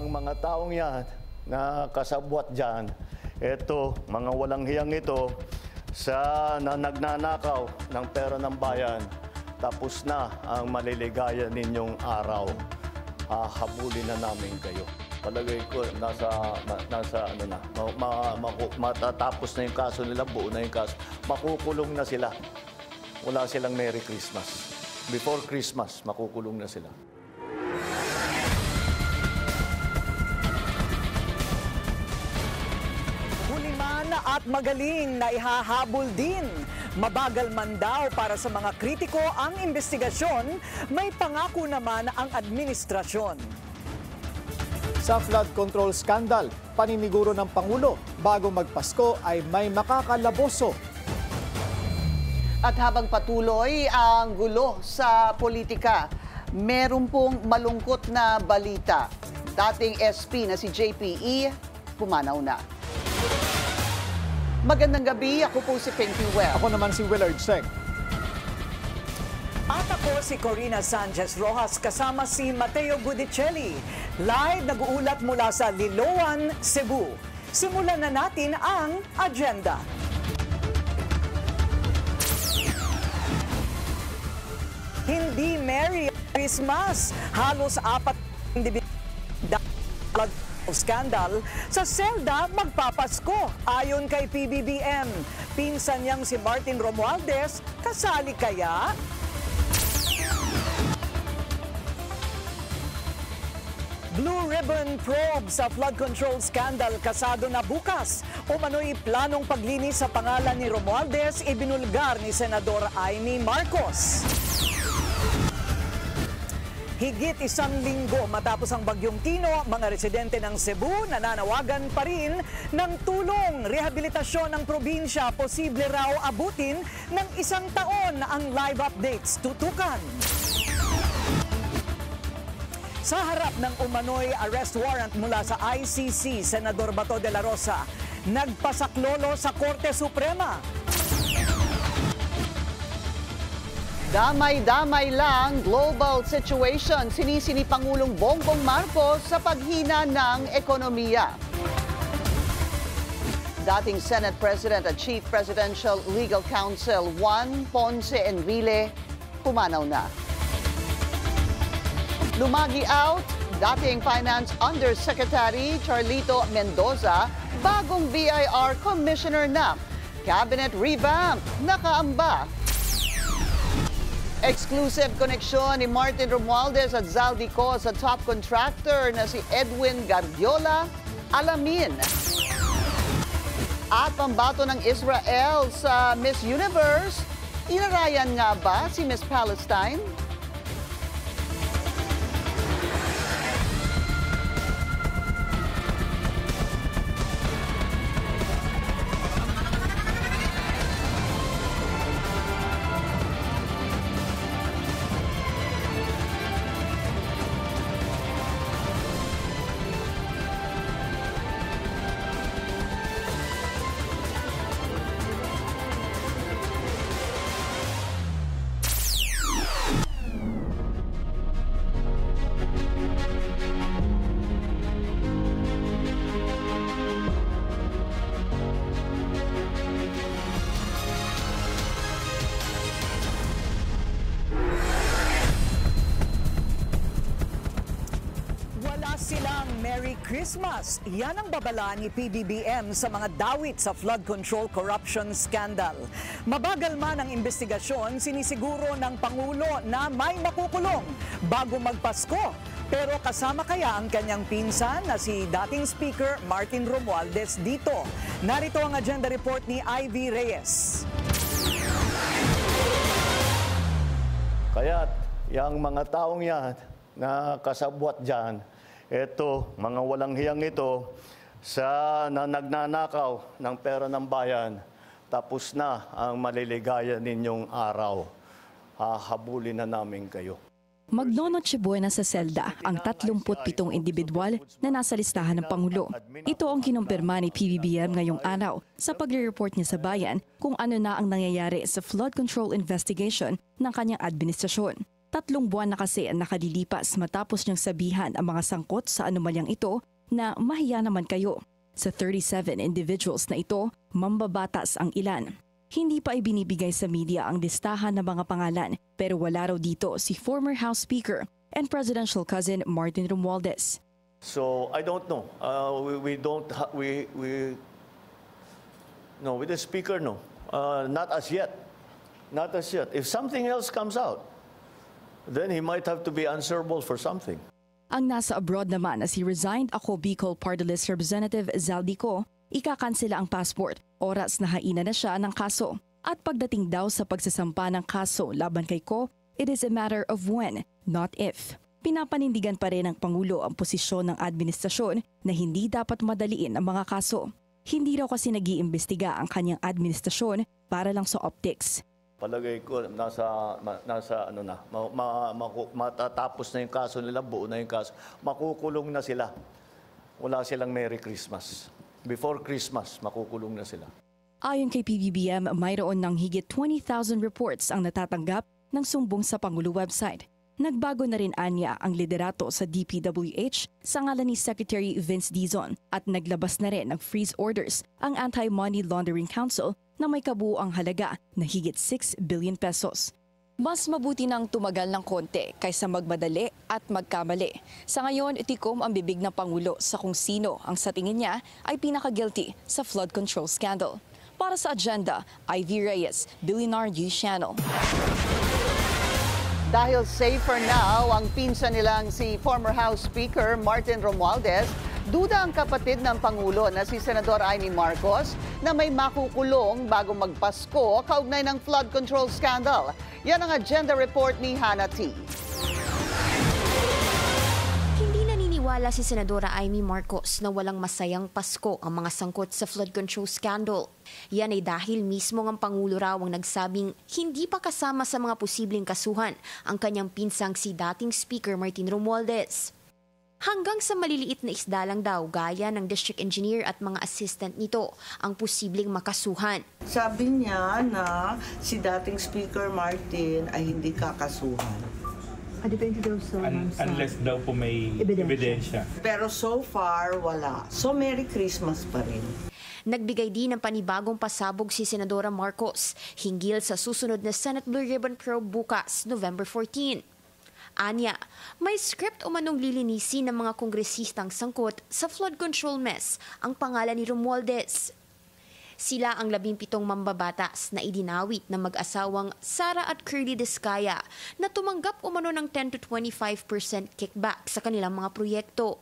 Yang mga taong yan na kasabwat dyan, eto, mga walang hiyang ito, na nagnanakaw ng pera ng bayan, tapos na ang maliligaya ninyong araw. Hahabulin na namin kayo. Palagay ko, matatapos na yung kaso nila, buo na yung kaso. Makukulong na sila. Wala silang Merry Christmas. Before Christmas, makukulong na sila. Huliman at magaling na ihahabol din. Mabagal man daw para sa mga kritiko ang investigasyon, may pangako naman ang administrasyon. Sa flood control scandal, paniniguro ng Pangulo, bago magpasko ay may makakalaboso. At habang patuloy ang gulo sa politika, meron pong malungkot na balita. Dating SP na si JPE, pumanaw na. Magandang gabi, ako po si Pinky Well. Ako naman si Willard Seng. At ako si Corina Sanchez Rojas kasama si Mateo Gudicelli. Live nag-uulat mula sa Liloan, Cebu. Simulan na natin ang agenda. Hindi Merry Christmas. Halos 4 scandal sa selda magpapasko. Ayon kay PBBM, pinsan niyang si Martin Romualdez, kasali kaya? Blue Ribbon probe sa flood control scandal kasado na bukas. Umano'y planong paglinis sa pangalan ni Romualdez ibinulgar ni Senador Amy Marcos. Higit 1 linggo matapos ang Bagyong Tino, mga residente ng Cebu nananawagan pa rin ng tulong. Rehabilitasyon ng probinsya, posible raw abutin ng 1 taon ang live updates. Tutukan. Sa harap ng umano'y arrest warrant mula sa ICC, Senador Bato de la Rosa, nagpasaklolo sa Korte Suprema. Damay-damay lang global situation, sinisi ni Pangulong Bongbong Marcos sa paghina ng ekonomiya. Dating Senate President at Chief Presidential Legal Counsel Juan Ponce Enrile, pumanaw na. Lumagi out, dating Finance Undersecretary Charlito Mendoza, bagong BIR Commissioner na. Cabinet revamp, nakaamba. Exclusive koneksyon ni Martin Romualdez at Zaldico sa top contractor na si Edwin Gardiola, alamin. At pambato ng Israel sa Miss Universe, inarayan nga ba si Miss Palestine? Silang Merry Christmas. Yan ang babala ni PBBM sa mga dawit sa flood control corruption scandal. Mabagal man ang investigasyon, sinisiguro ng Pangulo na may makukulong bago magpasko. Pero kasama kaya ang kanyang pinsan na si dating Speaker Martin Romualdez dito. Narito ang agenda report ni Ivy Reyes. Kaya't yung mga taong yan na kasabwat dyan, eto, mga walang hiyang ito, na nagnanakaw ng pera ng bayan, tapos na ang maliligaya ninyong araw. Hahabulin na namin kayo. Magnonoche buena sa selda ang 37 individual na nasa listahan ng Pangulo. Ito ang kinumpirma ni PBBM ngayong araw sa pagre-report niya sa bayan kung ano na ang nangyayari sa flood control investigation ng kanyang administrasyon. 3 buwan na kasi ang nakalilipas matapos niyang sabihan ang mga sangkot sa anomalyang ito na mahiya naman kayo. Sa 37 individuals na ito, mambabatas ang ilan. Hindi pa ibinibigay sa media ang listahan ng mga pangalan pero wala raw dito si former House Speaker and presidential cousin Martin Romualdez. So I don't know. No, with the speaker, no. Not as yet. Not as yet. If something else comes out, then he might have to be answerable for something. Ang nasa abroad naman na si resigned Ako Bicol Party List Representative Zaldico, ikakansela ang passport, oras na hainan na siya ng kaso. At pagdating daw sa pagsasampa ng kaso laban kay Ko, it is a matter of when, not if. Pinapanindigan pa rin ng Pangulo ang posisyon ng administrasyon na hindi dapat madaliin ang mga kaso. Hindi raw kasi nag-iimbestiga ang kanyang administrasyon para lang sa optics. Palagay ko nasa ano na, matatapos na yung kaso nila, buo na yung kaso. Makukulong na sila. Wala silang Merry Christmas. Before Christmas, makukulong na sila. Ayon kay PBBM, mayroon ng higit 20,000 reports ang natatanggap ng sumbong sa Pangulo website. Nagbago na rin anya ang liderato sa DPWH sa ngalan ni Secretary Vince Dizon at naglabas na rin ng freeze orders ang Anti-Money Laundering Council na may kabuuang halaga na higit 6 billion pesos. Mas mabuti nang tumagal ng konti kaysa magmadali at magkamali. Sa ngayon, itikom ang bibig ng Pangulo sa kung sino ang sa tingin niya ay pinaka-guilty sa flood control scandal. Para sa Agenda, Ivy Reyes, Billionaire News Channel. Dahil safer now ang pinsan nilang si former House Speaker Martin Romualdez, duda ang kapatid ng Pangulo na si Senador Amy Marcos na may makukulong bago magpasko kaugnay ng flood control scandal. Yan ang agenda report ni Hannah T. Hindi naniniwala si Senadora Amy Marcos na walang masayang Pasko ang mga sangkot sa flood control scandal. Yan ay dahil mismo ang Pangulo raw ang nagsabing hindi pa kasama sa mga posibleng kasuhan ang kanyang pinsang si dating Speaker Martin Romualdez. Hanggang sa maliliit na isda lang daw gaya ng district engineer at mga assistant nito ang posibleng makasuhan. Sabi niya na si dating Speaker Martin ay hindi kakasuhan. Depende daw sa unless daw po may ebidensya. Pero so far, wala. So Merry Christmas pa rin. Nagbigay din ng panibagong pasabog si Senadora Marcos hinggil sa susunod na Senate Blue Ribbon Probe bukas, November 14. Anya, may script umanong lilinisin ng mga kongresistang sangkot sa flood control mess ang pangalan ni Romualdez. Sila ang 17 mambabatas na idinawit ng mag-asawang Sara at Curly Descaya na tumanggap umano ng 10 to 25% kickback sa kanilang mga proyekto.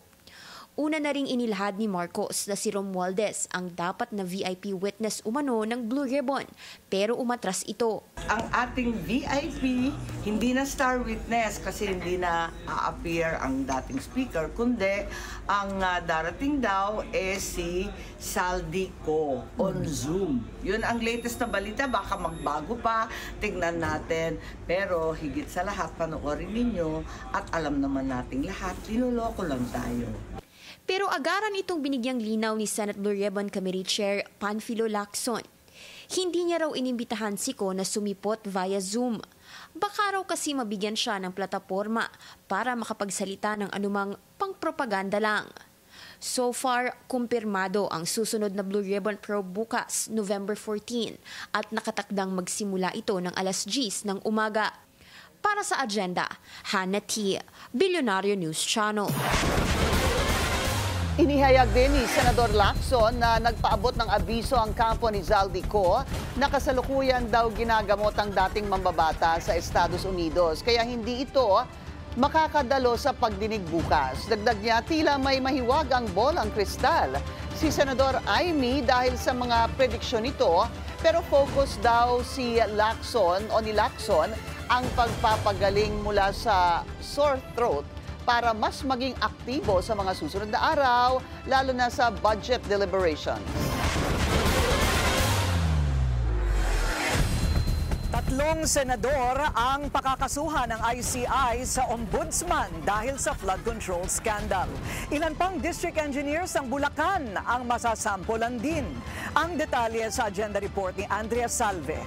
Una na ring inilahad ni Marcos na si Romualdez ang dapat na VIP witness umano ng Blue Ribbon, pero umatras ito. Ang ating VIP, hindi na star witness kasi hindi na a-appear ang dating speaker, kundi ang darating daw si Zaldico on Zoom. Yun ang latest na balita, baka magbago pa, tignan natin. Pero higit sa lahat, panoorin ninyo at alam naman nating lahat, linuloko lang tayo. Pero agaran itong binigyang linaw ni Senate Blue Ribbon Committee Chair Panfilo Lacson. Hindi niya raw inimbitahan si Ko na sumipot via Zoom. Baka raw kasi mabigyan siya ng plataporma para makapagsalita ng anumang pangpropaganda lang. So far, kumpirmado ang susunod na Blue Ribbon Probe bukas, November 14, at nakatakdang magsimula ito ng alas 10 ng umaga. Para sa Agenda, Hannah T., Billionaire News Channel. Inihayag din ni Senador Lacson na nagpaabot ng abiso ang kampo ni Zaldico na kasalukuyan daw ginagamot ang dating mambabata sa Estados Unidos. Kaya hindi ito makakadalo sa pagdinig bukas. Dagdag niya, tila may mahiwag ang bolang kristal si Senador Amy dahil sa mga prediksyon nito, pero focus daw si Lacson o ni Lacson ang pagpapagaling mula sa sore throat para mas maging aktibo sa mga susunod na araw, lalo na sa budget deliberations. Tatlong senador ang pakakasuhan ng ICI sa ombudsman dahil sa flood control scandal. Ilan pang district engineers ng Bulacan ang masasampulan din. Ang detalye sa agenda report ni Andrea Salve.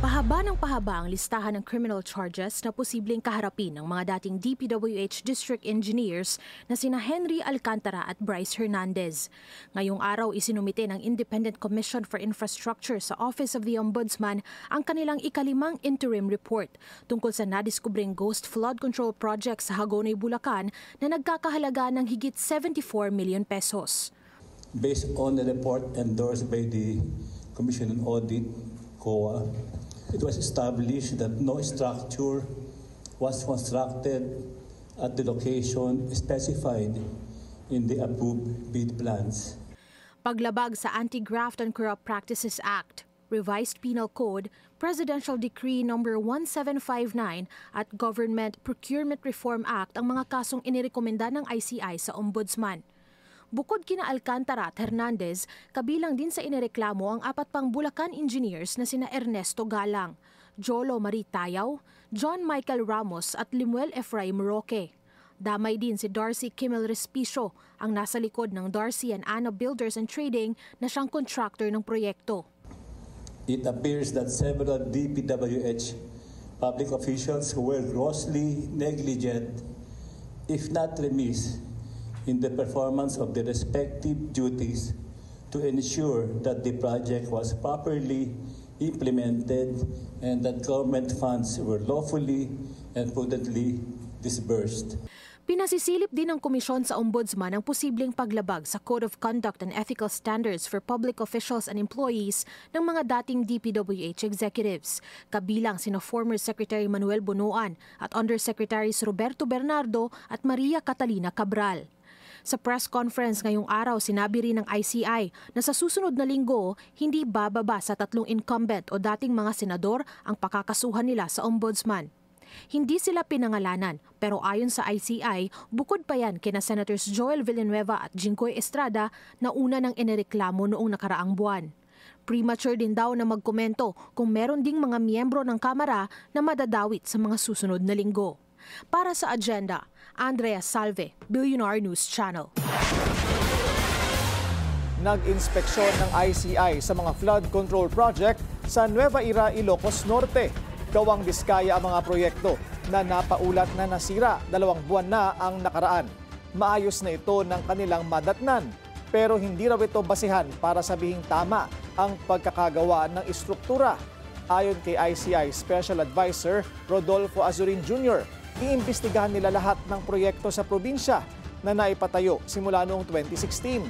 Pahaba ng pahaba ang listahan ng criminal charges na posibleng kaharapin ng mga dating DPWH District Engineers na sina Henry Alcantara at Bryce Hernandez. Ngayong araw isinumite ng Independent Commission for Infrastructure sa Office of the Ombudsman ang kanilang ikalimang interim report tungkol sa nadiskubring ghost flood control project sa Hagonoy, Bulacan na nagkakahalaga ng higit 74 million pesos. Based on the report endorsed by the Commission on Audit, COA, it was established that no structure was constructed at the location specified in the approved bid plans. Paglabag sa Anti-Graft and Corrupt Practices Act, Revised Penal Code, Presidential Decree No. 1759 at Government Procurement Reform Act ang mga kasong inirekomenda ng ICI sa Ombudsman. Bukod kina Alcantara at Hernandez, kabilang din sa inireklamo ang 4 pang Bulacan engineers na sina Ernesto Galang, Jolo Marie Tayaw, John Michael Ramos at Limuel Efraim Roque. Damay din si Darcy Kimmel Respicio, ang nasa likod ng Darcy and Anna Builders and Trading na siyang contractor ng proyekto. It appears that several DPWH public officials were grossly negligent, if not remiss, in the performance of the respective duties to ensure that the project was properly implemented and that government funds were lawfully and prudently disbursed. Pinasisilip din ng komisyon sa Ombudsman ang posibleng paglabag sa Code of Conduct and Ethical Standards for Public Officials and Employees ng mga dating DPWH executives, kabilang sina former Secretary Manuel Bonoan at Undersecretaries Roberto Bernardo at Maria Catalina Cabral. Sa press conference ngayong araw, sinabi rin ng ICI na sa susunod na linggo, hindi bababa sa 3 incumbent o dating mga senador ang pakakasuhan nila sa Ombudsman. Hindi sila pinangalanan, pero ayon sa ICI, bukod pa yan kina Senators Joel Villanueva at Jinggoy Estrada na una ng inireklamo noong nakaraang buwan. Premature din daw na magkomento kung meron ding mga miyembro ng Kamara na madadawit sa mga susunod na linggo. Para sa Agenda, Andrea Salve, Billionaire News Channel. Nag-inspeksyon ng ICI sa mga flood control project sa Nueva Ecija, Ilocos Norte. Gawang Diskaya ang mga proyekto na napaulat na nasira 2 buwan na ang nakaraan. Maayos na ito ng kanilang madatnan, pero hindi raw ito basihan para sabihing tama ang pagkakagawa ng istruktura. Ayon kay ICI Special Advisor Rodolfo Azurin Jr., iimbestigahan nila lahat ng proyekto sa probinsya na naipatayo simula noong 2016.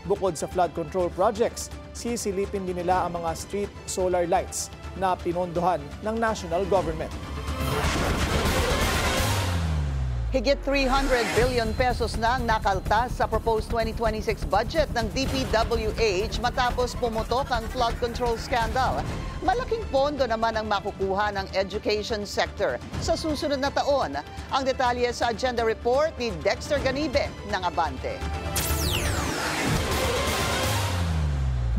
Bukod sa flood control projects, sisilipin din nila ang mga street solar lights na pinondohan ng national government. Higit 300 billion pesos na ang nakaltas sa proposed 2026 budget ng DPWH matapos pumutok ang flood control scandal. Malaking pondo naman ang makukuha ng education sector sa susunod na taon. Ang detalye sa agenda report ni Dexter Ganibe ng Abante.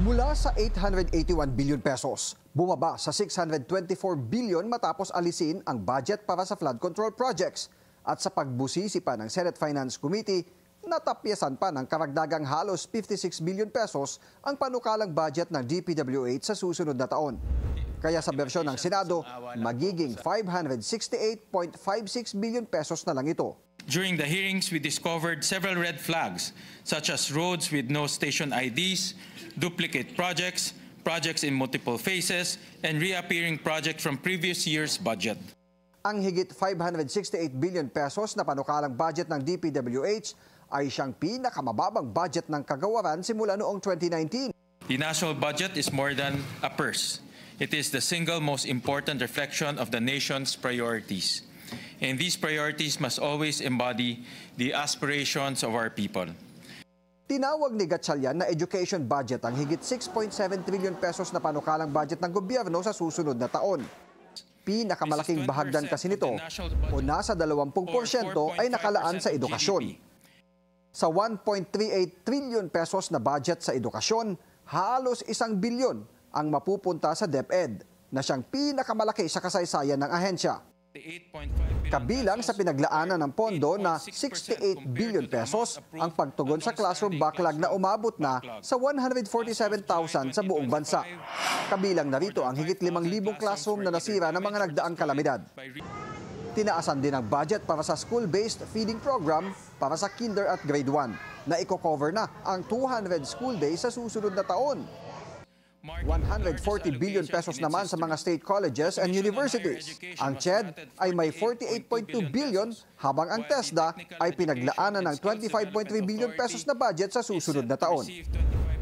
Mula sa 881 billion pesos, bumaba sa 624 billion matapos alisin ang budget para sa flood control projects. At sa pagbusisi pa ng Senate Finance Committee, natapyasan pa ng karagdagang halos 56 billion pesos ang panukalang budget ng DPWH sa susunod na taon. Kaya sa bersyon ng Senado, magiging 568.56 billion pesos na lang ito. During the hearings, we discovered several red flags, such as roads with no station IDs, duplicate projects, projects in multiple phases, and reappearing projects from previous year's budget. Ang higit 568 billion pesos na panukalang budget ng DPWH ay siyang pinakamababang budget ng kagawaran simula noong 2019. The national budget is more than a purse. It is the single most important reflection of the nation's priorities. And these priorities must always embody the aspirations of our people. Tinawag ni Gatchalian na education budget ang higit 6.7 trillion pesos na panukalang budget ng gobyerno sa susunod na taon. Pinakamalaking bahagdan kasi nito o nasa 20% ay nakalaan sa edukasyon. Sa 1.38 trillion pesos na budget sa edukasyon, halos 1 bilyon ang mapupunta sa DepEd na siyang pinakamalaki sa kasaysayan ng ahensya. Kabilang sa pinaglaanan ng pondo na 68 billion pesos ang pagtugon sa classroom backlog na umabot na sa 147,000 sa buong bansa. Kabilang na rito ang higit 5,000 classroom na nasira ng mga nagdaang kalamidad. Tinaasan din ang budget para sa school-based feeding program para sa kinder at grade 1 na i-cover na ang 200 school days sa susunod na taon. 140 billion pesos naman sa mga state colleges and universities. Ang CHED ay may 48.2 billion habang ang TESDA ay pinaglaanan ng 25.3 billion pesos na budget sa susunod na taon.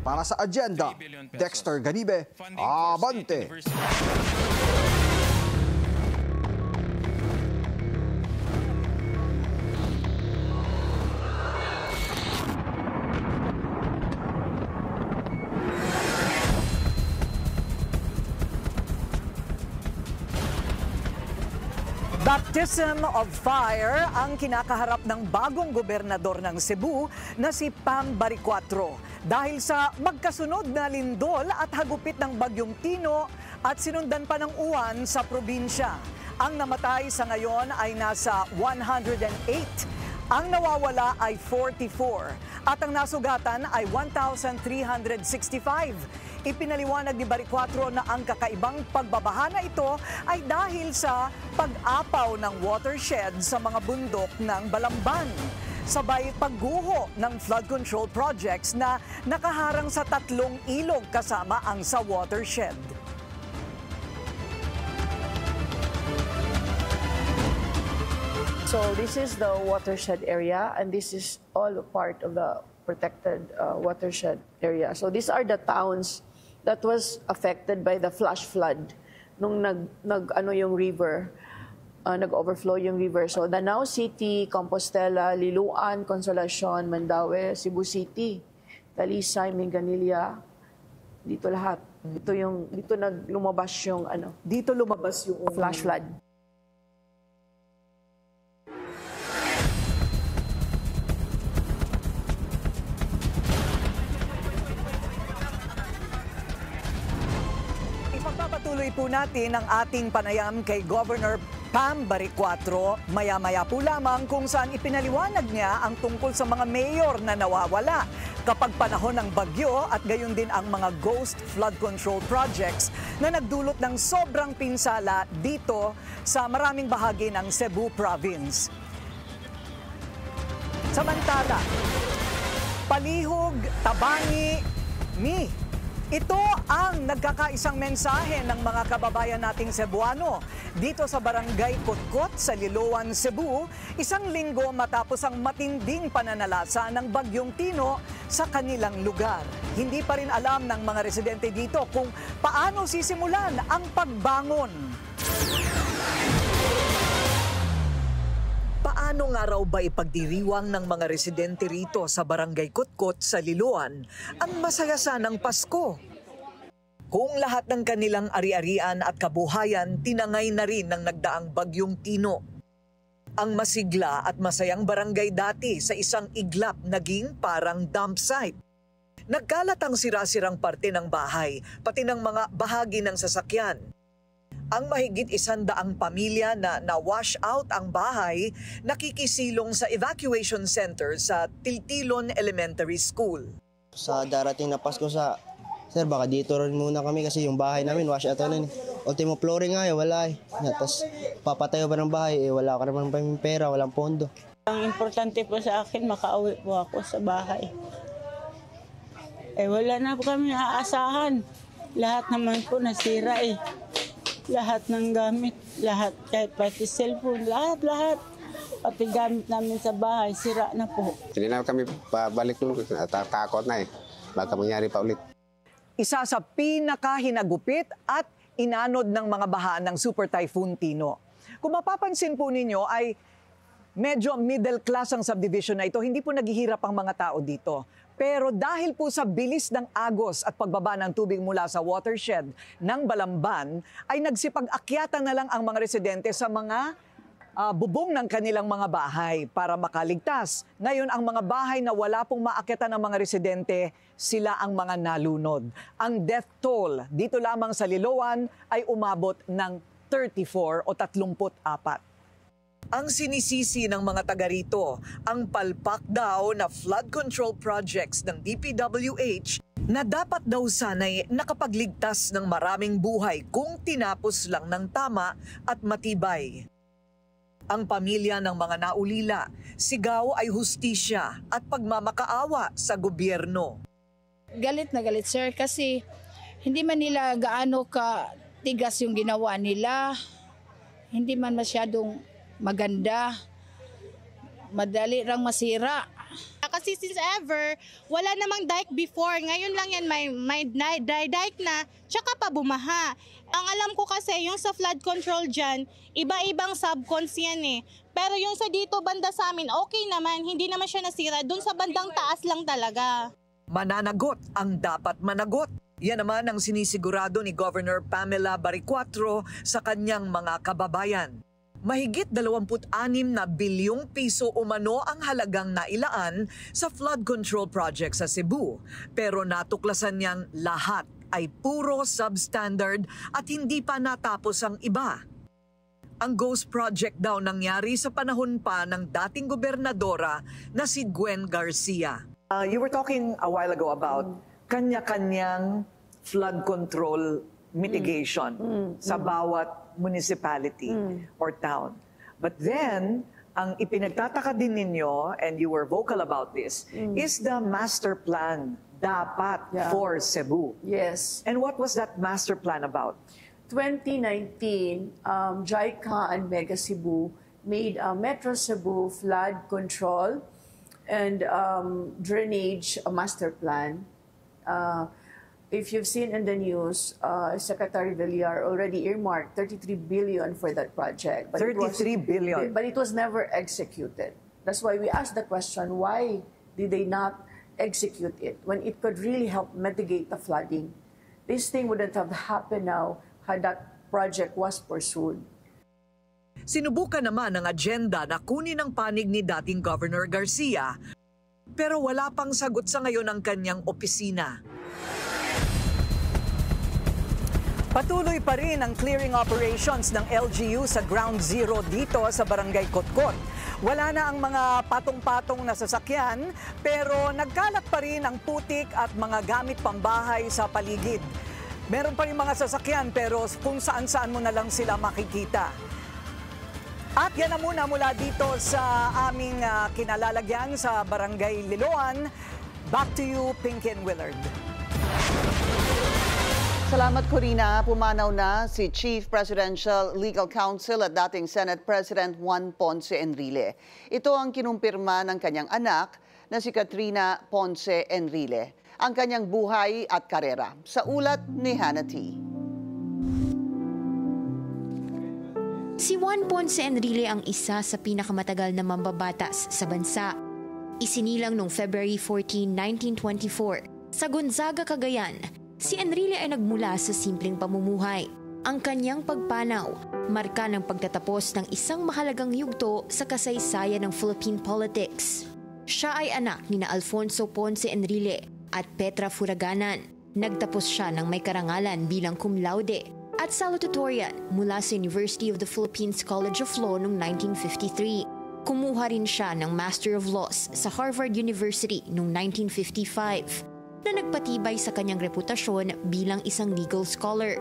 Para sa agenda, Dexter Ganibe, Abante! Baptism of fire ang kinakaharap ng bagong gobernador ng Cebu na si Pam Baricuatro dahil sa magkasunod na lindol at hagupit ng Bagyong Tino at sinundan pa ng uwan sa probinsya. Ang namatay sa ngayon ay nasa 108, ang nawawala ay 44 at ang nasugatan ay 1,365. Ipinaliwanag ni Baricuatro na ang kakaibang pagbabaha na ito ay dahil sa pag-apaw ng watershed sa mga bundok ng Balamban. Sabay pagguho ng flood control projects na nakaharang sa 3 ilog kasama ang sa watershed. So this is the watershed area and this is all part of the protected watershed area. So these are the towns that was affected by the flash flood nung yung river, nag-overflow yung river. So Danao City, Compostela, Liloan, Consolacion, Mandaue, Cebu City, Talisay, Minganilla, dito lahat. Dito lumabas yung flash flood. Ipagpapatuloy po natin ang ating panayam kay Governor Pam Baricuatro maya-maya po lamang kung saan ipinaliwanag niya ang tungkol sa mga mayor na nawawala kapag panahon ng bagyo at gayon din ang mga ghost flood control projects na nagdulot ng sobrang pinsala dito sa maraming bahagi ng Cebu Province. Samantala, Palihog, Tabangi, ito ang nagkakaisang mensahe ng mga kababayan nating Cebuano dito sa Barangay Kutkot sa Liloan, Cebu, 1 linggo matapos ang matinding pananalasa ng Bagyong Tino sa kanilang lugar. Hindi pa rin alam ng mga residente dito kung paano sisimulan ang pagbangon. Paano nga raw ba ipagdiriwang ng mga residente rito sa Barangay Kutkot sa Liloan ang masaya sanang Pasko? Kung lahat ng kanilang ari-arian at kabuhayan tinangay na rin ng nagdaang Bagyong Tino. Ang masigla at masayang barangay dati sa isang iglap naging parang dump site. Nagkalat ang sira-sirang parte ng bahay, pati ng mga bahagi ng sasakyan. Ang mahigit 100 pamilya na na-wash out ang bahay, nakikisilong sa evacuation center sa Tiltilon Elementary School. Sa darating na Pasko Sir, baka dito rin muna kami kasi yung bahay namin, wash out na. Ultimo flooring nga, wala . Tapos papatayo ba ng bahay, wala ka naman pa yung pera, walang pondo. Ang importante po sa akin, makauwi po ako sa bahay. Wala na po kami aasahan. Lahat naman po nasira . Lahat ng gamit, lahat, kahit pati cellphone, lahat. Pati gamit namin sa bahay, sira na po. Hindi na kami pabalik doon, takot na Baka mangyari pa ulit. Isa sa pinakahinagupit at inanod ng mga baha ng Super Typhoon Tino. Kung mapapansin po ninyo ay medyo middle class ang subdivision na ito. Hindi po naghihirap ang mga tao dito. Pero dahil po sa bilis ng agos at pagbaba ng tubig mula sa watershed ng Balamban, ay nagsipag-akyatan na lang ang mga residente sa mga bubong ng kanilang mga bahay para makaligtas. Ngayon, ang mga bahay na wala pong maakyatan ng mga residente, sila ang mga nalunod. Ang death toll dito lamang sa Liloan ay umabot ng 34 o 34. Ang sinisisi ng mga taga rito, ang palpak daw na flood control projects ng DPWH na dapat daw sana'y nakapagligtas ng maraming buhay kung tinapos lang ng tama at matibay. Ang pamilya ng mga naulila, sigaw ay hustisya at pagmamakaawa sa gobyerno. Galit na galit, sir, kasi hindi man nila gaano ka tigas yung ginawa nila. Hindi man masyadong maganda. Madali rang masira. Kasi since ever, wala namang dike before. Ngayon lang yan may dry dike na, tsaka pa bumaha. Ang alam ko kasi, yung sa flood control dyan, iba-ibang subcons yan eh. Pero yung sa dito banda sa amin, okay naman. Hindi naman siya nasira. Doon sa bandang taas lang talaga. Mananagot ang dapat managot. Yan naman ang sinisigurado ni Governor Pamela Baricuatro sa kanyang mga kababayan. Mahigit 26 na bilyong piso umano ang halagang nailaan sa flood control project sa Cebu. Pero natuklasan niyang lahat ay puro substandard at hindi pa natapos ang iba. Ang ghost project daw nangyari sa panahon pa ng dating gobernadora na si Gwen Garcia. You were talking a while ago about kanya-kanyang flood control mitigation sa bawat municipality or town. But then, ang ipinagtataka din ninyo, and you were vocal about this, is the master plan dapat for Cebu. Yes. And what was that master plan about? 2019, JICA and Mega Cebu made a Metro Cebu flood control and drainage master plan. If you've seen in the news, Secretary Villar already earmarked 33 billion for that project. But 33 billion? But it was never executed. That's why we asked the question, why did they not execute it when it could really help mitigate the flooding? This thing wouldn't have happened now had that project was pursued. Sinubukan naman ang agenda na kunin ang panig ni dating Governor Garcia, pero wala pang sagot sa ngayon ang kanyang opisina. Patuloy pa rin ang clearing operations ng LGU sa Ground Zero dito sa Barangay Kotkot. Wala na ang mga patong-patong na sasakyan, pero nagkalat pa rin ang putik at mga gamit pambahay sa paligid. Meron pa rin mga sasakyan pero kung saan-saan mo na lang sila makikita. At yan na muna mula dito sa aming kinalalagyan sa Barangay Liloan. Back to you, Pinky and Willard. Salamat, Corina. Pumanaw na si Chief Presidential Legal Counsel at dating Senate President Juan Ponce Enrile. Ito ang kinumpirma ng kanyang anak na si Katrina Ponce Enrile, ang kanyang buhay at karera. Sa ulat ni Hannah T. Si Juan Ponce Enrile ang isa sa pinakamatagal na mambabatas sa bansa. Isinilang noong February 14, 1924 sa Gonzaga, Cagayan. Si Enrile ay nagmula sa simpleng pamumuhay. Ang kanyang pagpanaw, marka ng pagtatapos ng isang mahalagang yugto sa kasaysayan ng Philippine politics. Siya ay anak ni Alfonso Ponce Enrile at Petra Furaganan. Nagtapos siya ng may karangalan bilang cum laude at salutatorian mula sa University of the Philippines College of Law noong 1953. Kumuha rin siya ng Master of Laws sa Harvard University noong 1955. Na nagpatibay sa kanyang reputasyon bilang isang legal scholar.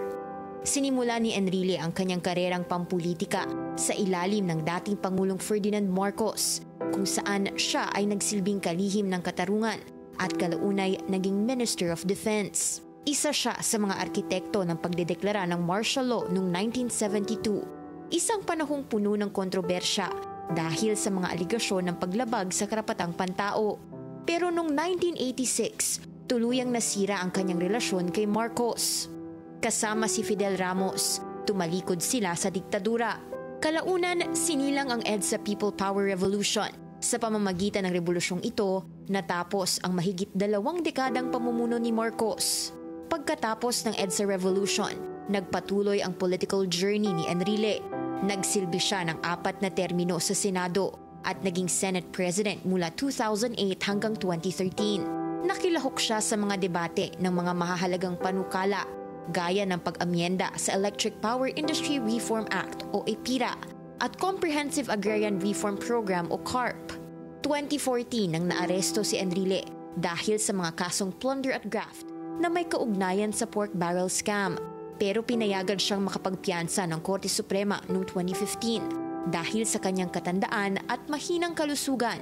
Sinimula ni Enrile ang kanyang karerang pampulitika sa ilalim ng dating Pangulong Ferdinand Marcos, kung saan siya ay nagsilbing kalihim ng katarungan at kalaunay naging Minister of Defense. Isa siya sa mga arkitekto ng pagdedeklara ng martial law noong 1972, isang panahong puno ng kontrobersya dahil sa mga aligasyon ng paglabag sa karapatang pantao. Pero noong 1986, tuluyang nasira ang kanyang relasyon kay Marcos. Kasama si Fidel Ramos, tumalikod sila sa diktadura. Kalaunan, sinilang ang EDSA People Power Revolution. Sa pamamagitan ng revolusyong ito, natapos ang mahigit 2 dekadang pamumuno ni Marcos. Pagkatapos ng EDSA Revolution, nagpatuloy ang political journey ni Enrile. Nagsilbi siya ng 4 na termino sa Senado at naging Senate President mula 2008 hanggang 2013. Nakilahok siya sa mga debate ng mga mahahalagang panukala gaya ng pag-amyenda sa Electric Power Industry Reform Act o EPIRA, at Comprehensive Agrarian Reform Program o CARP. 2014 nang naaresto si Enrile dahil sa mga kasong plunder at graft na may kaugnayan sa pork barrel scam. Pero pinayagan siyang makapagpiyansa ng Korte Suprema noong 2015 dahil sa kanyang katandaan at mahinang kalusugan.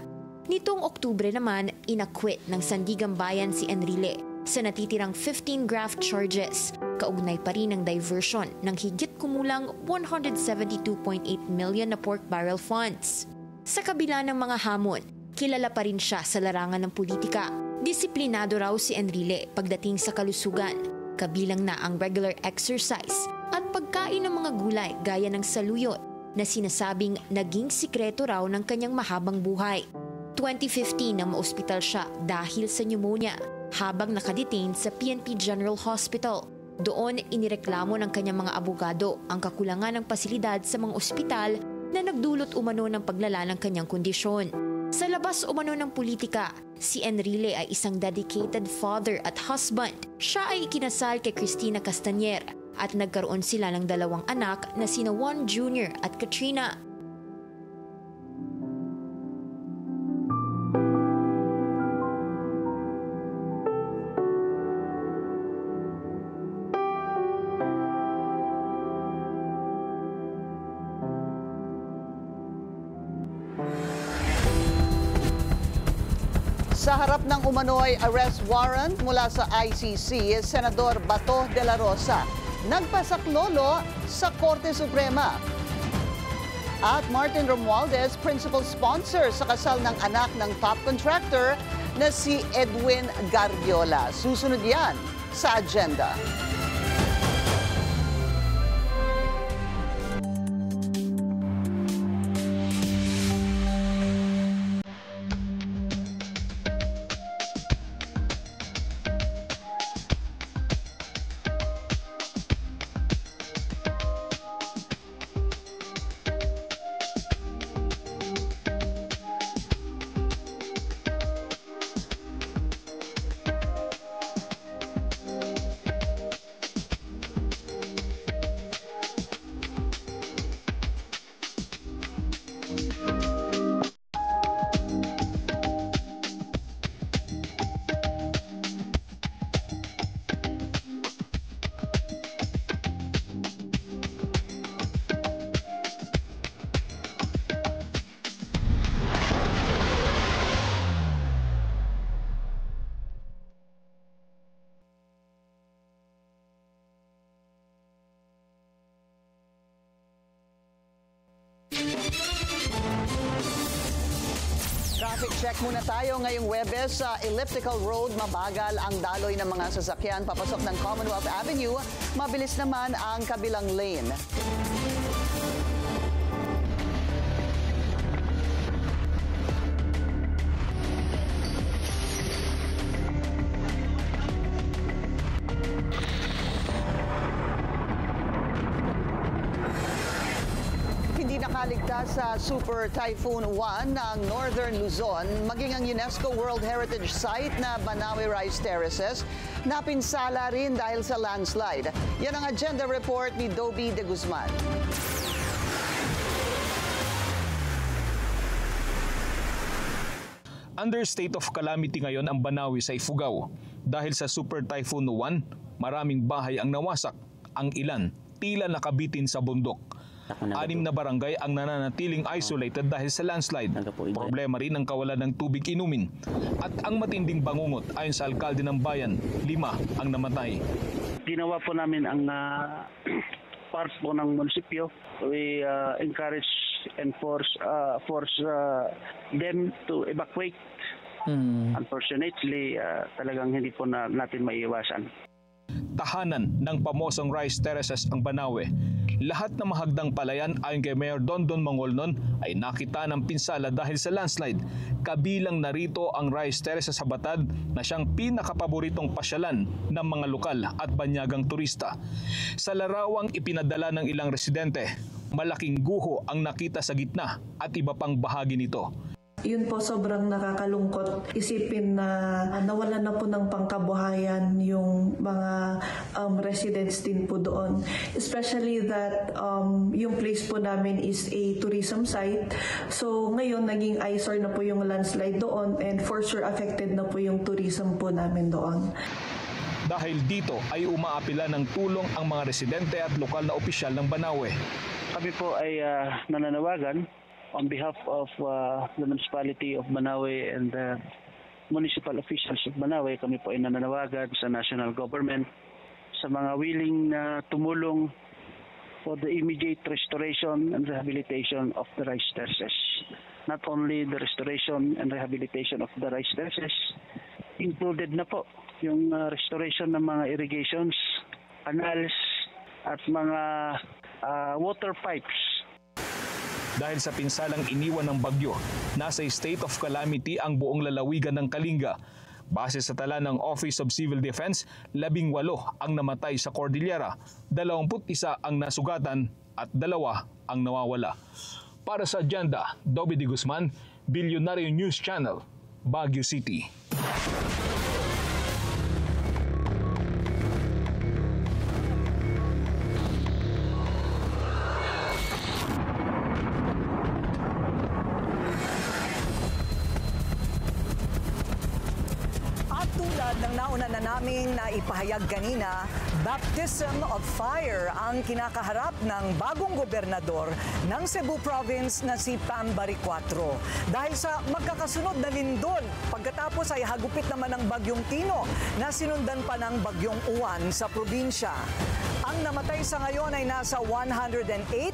Nitong Oktubre naman, inakwit ng Sandigang Bayan si Enrile sa natitirang 15 graft charges. Kaugnay pa rin ng diversion ng higit kumulang 172.8 million na pork barrel funds. Sa kabila ng mga hamon, kilala pa rin siya sa larangan ng politika. Disiplinado raw si Enrile pagdating sa kalusugan, kabilang na ang regular exercise at pagkain ng mga gulay gaya ng saluyot na sinasabing naging sikreto raw ng kanyang mahabang buhay. 2015 nang maospital siya dahil sa pneumonia habang nakadetain sa PNP General Hospital. Doon inireklamo ng kanyang mga abogado ang kakulangan ng pasilidad sa mga ospital na nagdulot umano ng paglala ng kanyang kondisyon. Sa labas umano ng politika, si Enrile ay isang dedicated father at husband. Siya ay ikinasal kay Cristina Castañer at nagkaroon sila ng 2 anak na sina Juan Jr. at Katrina. Sa harap ng umano'y arrest warrant mula sa ICC, Senador Bato de la Rosa nagpasaklolo sa Korte Suprema. At Martin Romualdez, principal sponsor sa kasal ng anak ng top contractor na si Edwin Gargiola. Susunod yan sa agenda. Traffic check muna tayo ngayong Webes sa Elliptical Road. Mabagal ang daloy ng mga sasakyan papasok ng Commonwealth Avenue. Mabilis naman ang kabilang lane. Nakaligtas sa Super Typhoon 1 ng Northern Luzon, maging ang UNESCO World Heritage Site na Banawe Rice Terraces, napinsala rin dahil sa landslide. Yan ang agenda report ni Dobie de Guzman. Under state of calamity ngayon ang Banawe sa Ifugao. Dahil sa Super Typhoon 1, maraming bahay ang nawasak, ang ilan tila nakabitin sa bundok. 6 na barangay ang nananatiling isolated dahil sa landslide. Problema rin ang kawalan ng tubig inumin. At ang matinding bangungot ayon sa alkalde ng bayan, 5 ang namatay. Ginawa po namin ang part po ng munisipyo. We encourage and force them to evacuate. Unfortunately, talagang hindi po natin maiiwasan. Tahanan ng pamosong rice terraces ang Banawe. Lahat ng mahagdang palayan ayon kay Mayor Dondon Mangolnon ay nakita ng pinsala dahil sa landslide. Kabilang narito ang rice terraces sa Batad na siyang pinakapaboritong pasyalan ng mga lokal at banyagang turista. Sa larawang ipinadala ng ilang residente, malaking guho ang nakita sa gitna at iba pang bahagi nito. Yun po sobrang nakakalungkot. Isipin na nawalan na po ng pangkabuhayan yung mga residents din po doon. Especially that yung place po namin is a tourism site. So ngayon naging eyesore na po yung landslide doon and for sure affected na po yung tourism po namin doon. Dahil dito ay umaapila ng tulong ang mga residente at lokal na opisyal ng Banaue. Kami po ay nananawagan on behalf of the municipality of Banaue and the municipal officials of Banaue. Kami po ay nananawagan sa national government sa mga willing na tumulong for the immediate restoration and rehabilitation of the rice terraces. Not only the restoration and rehabilitation of the rice terraces, included na po yung restoration ng mga irrigations, canals at mga water pipes. Dahil sa pinsalang iniwan ng bagyo, nasa state of calamity ang buong lalawigan ng Kalinga. Base sa tala ng Office of Civil Defense, 18 ang namatay sa Cordillera, 21 ang nasugatan at 2 ang nawawala. Para sa Agenda, Dobby D. Guzman, Bilyonaryo News Channel, Baguio City. Nauna na namin na ipahayag kanina, baptism of fire ang kinakaharap ng bagong gobernador ng Cebu Province na si Pam Baricuatro. Dahil sa magkakasunod na lindol, pagkatapos ay hagupit naman ng bagyong Tino na sinundan pa ng bagyong Uwan sa probinsya. Ang namatay sa ngayon ay nasa 108,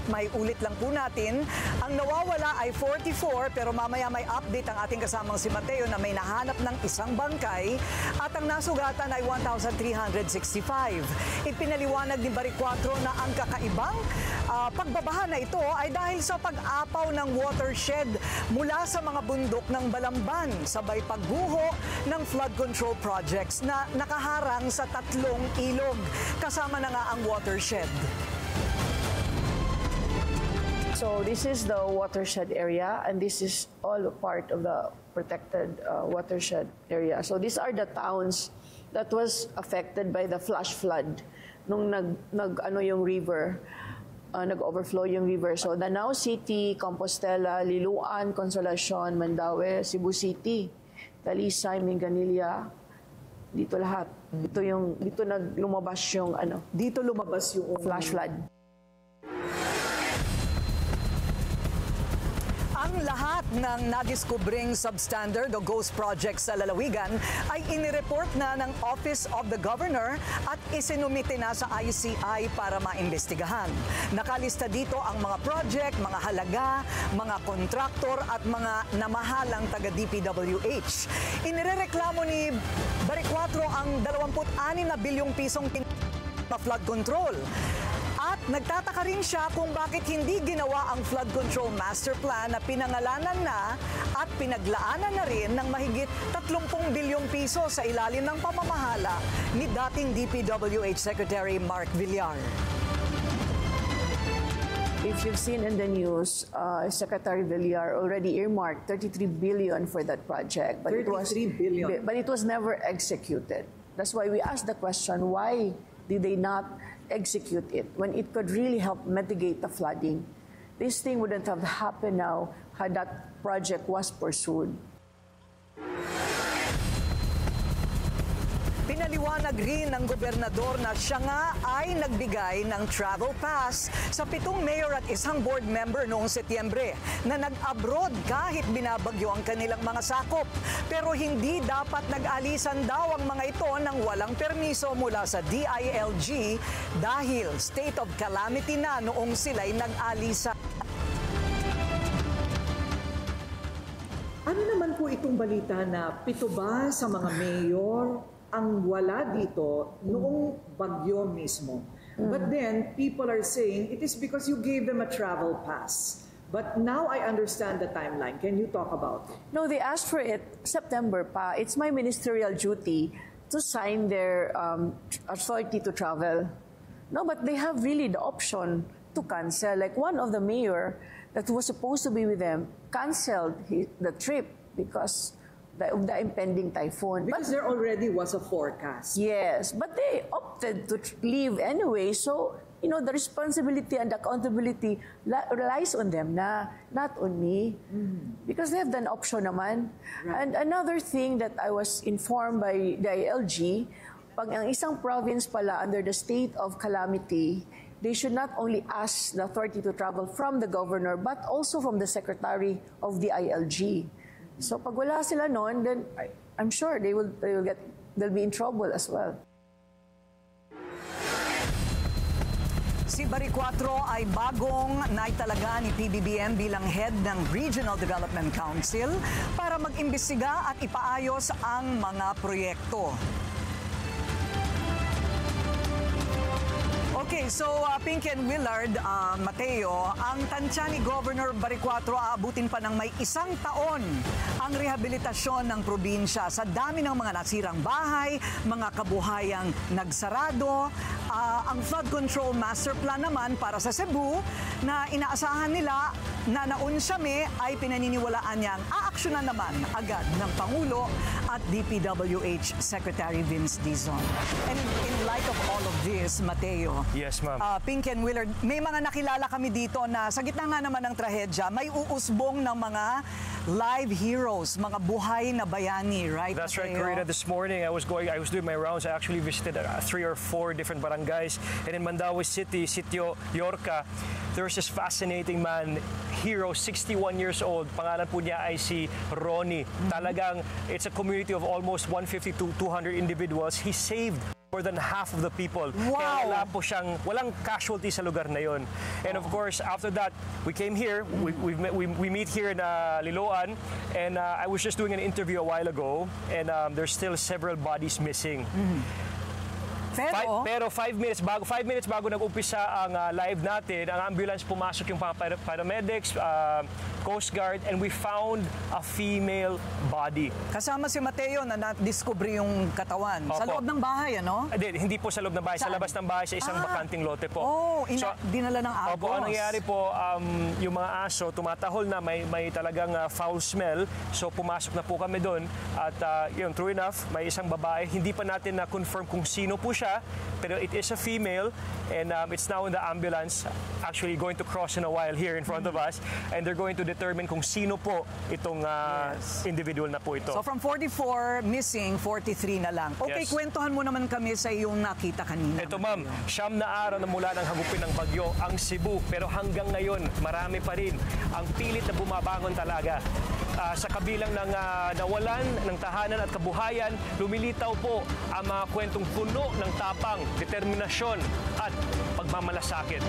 may ulit lang po natin. Ang nawawala ay 44 pero mamaya may update ang ating kasamang si Mateo na may nahanap ng isang bangkay at ang nasugatan ay 1,365. Ipinaliwanag ni Baricuatro na ang kakaibang pagbabaha na ito ay dahil sa pag-apaw ng watershed mula sa mga bundok ng Balamban sabay pagguho ng flood control projects na nakaharang sa 3 ilog. Kasama na nga ang watershed. So this is the watershed area and this is all part of the protected watershed area. So these are the towns that was affected by the flash flood nung yung river, nag-overflow yung river. So Danao City, Compostela, Liloan, Consolacion, Mandaue, Cebu City, Talisay, Minganilla, dito lahat. Dito lumabas yung Dito lumabas yung flash flood. Ang lahat ng nadiskubring substandard o ghost projects sa lalawigan ay inireport na ng Office of the Governor at isinumite na sa ICI para maimbestigahan. Nakalista dito ang mga project, mga halaga, mga kontraktor at mga namahalang taga-DPWH. Inirereklamo ni Baricuatro ang 26 na bilyong pisong na flood control. At nagtataka rin siya kung bakit hindi ginawa ang flood control master plan na pinangalanan na at pinaglaanan na rin ng mahigit 30 bilyong piso sa ilalim ng pamamahala ni dating DPWH Secretary Mark Villar. If you've seen in the news, Secretary Villar already earmarked 33 billion for that project. But 33 billion? But it was never executed. That's why we asked the question, why did they not execute it when it could really help mitigate the flooding? This thing wouldn't have happened now had that project was pursued. Pinaliwanag rin ng gobernador na siya nga ay nagbigay ng travel pass sa 7 mayor at isang board member noong Setyembre na nag-abroad kahit binabagyo ang kanilang mga sakop. Pero hindi dapat nag-alisan daw ang mga ito ng walang permiso mula sa DILG dahil state of calamity na noong sila'y nag-alisan. Ano naman po itong balita na 7 ba sa mga mayor ang wala dito noong bagyo mismo? But then, people are saying it is because you gave them a travel pass. But now I understand the timeline. Can you talk about it? No, they asked for it September pa. It's my ministerial duty to sign their authority to travel. No, but they have really the option to cancel. Like one of the mayor that was supposed to be with them canceled the trip because of the impending typhoon. Because there already was a forecast. Yes, but they opted to leave anyway. So, the responsibility and accountability relies on them, not on me. Because they have an option naman. Right. And another thing that I was informed by the ILG, pag ang isang province pala under the state of calamity, they should not only ask the authority to travel from the governor, but also from the secretary of the ILG. So pag wala sila noon, then I'm sure they'll be in trouble as well. Si Barry Cuatro ay bagong naitalaga ni PBBM bilang head ng Regional Development Council para mag-imbestiga at ipaayos ang mga proyekto. Okay, so Pink and Willard, Mateo, ang tansya ni Governor Barry Cuatro aabutin pa ng may 1 taon ang rehabilitasyon ng probinsya sa dami ng mga nasirang bahay, mga kabuhayang nagsarado. Ang flood control master plan naman para sa Cebu na inaasahan nila na naunsyame ay pinaniniwalaan niyang aaksyonan naman agad ng Pangulo at DPWH Secretary Vince Dizon. And in light of all of this, Mateo, yes, ma'am. Pink and Willard, may mga nakilala kami dito na sa gitna nga naman ng trahedya, may uusbong ng mga live heroes, mga buhay na bayani, right? That's Mateo? right, Corina. This morning, I was doing my rounds. I actually visited 3 or 4 different barangays. And in Mandaue City, Sitio Yorca, there was this fascinating man, hero, 61 years old. Pangalan po niya ay si Ronnie. Talagang, it's a community of almost 150 to 200 individuals. He saved more than half of the people. Wow. Kaya wala po siyang, walang casualty sa lugar na yon. And of course, after that, we came here, we meet here in Liloan, and I was just doing an interview a while ago, and there's still several bodies missing. Pero 5 minutes bago nag-umpisa ang live natin, ang ambulance pumasok yung paramedics, Coast Guard, and we found a female body. Kasama si Mateo na na-discover yung katawan. Opo. Sa loob ng bahay, ano? Hindi po sa loob ng bahay, sa labas ng bahay, sa isang bakanting lote po. Dinala ng agos. Opo, ang nangyari po, yung mga aso, tumatahol na, may talagang foul smell. So pumasok na po kami doon. At true enough, may isang babae. Hindi pa natin na-confirm kung sino po siya, pero it is a female, and it's now in the ambulance, actually going to cross in a while here in front of us, and they're going to determine kung sino po itong individual na po ito. So from 44 missing, 43 na lang. Okay, Yes. kwentuhan mo naman kami sa iyong nakita kanina. Ito ma'am, 9 na araw na mula ng hagupin ng bagyo ang Cebu, pero hanggang ngayon marami pa rin ang pilit na bumabangon talaga. Sa kabilang ng nawalan ng tahanan at kabuhayan, lumilitaw po ang mga kwentong puno ng tapang, determinasyon at pagmamalasakit.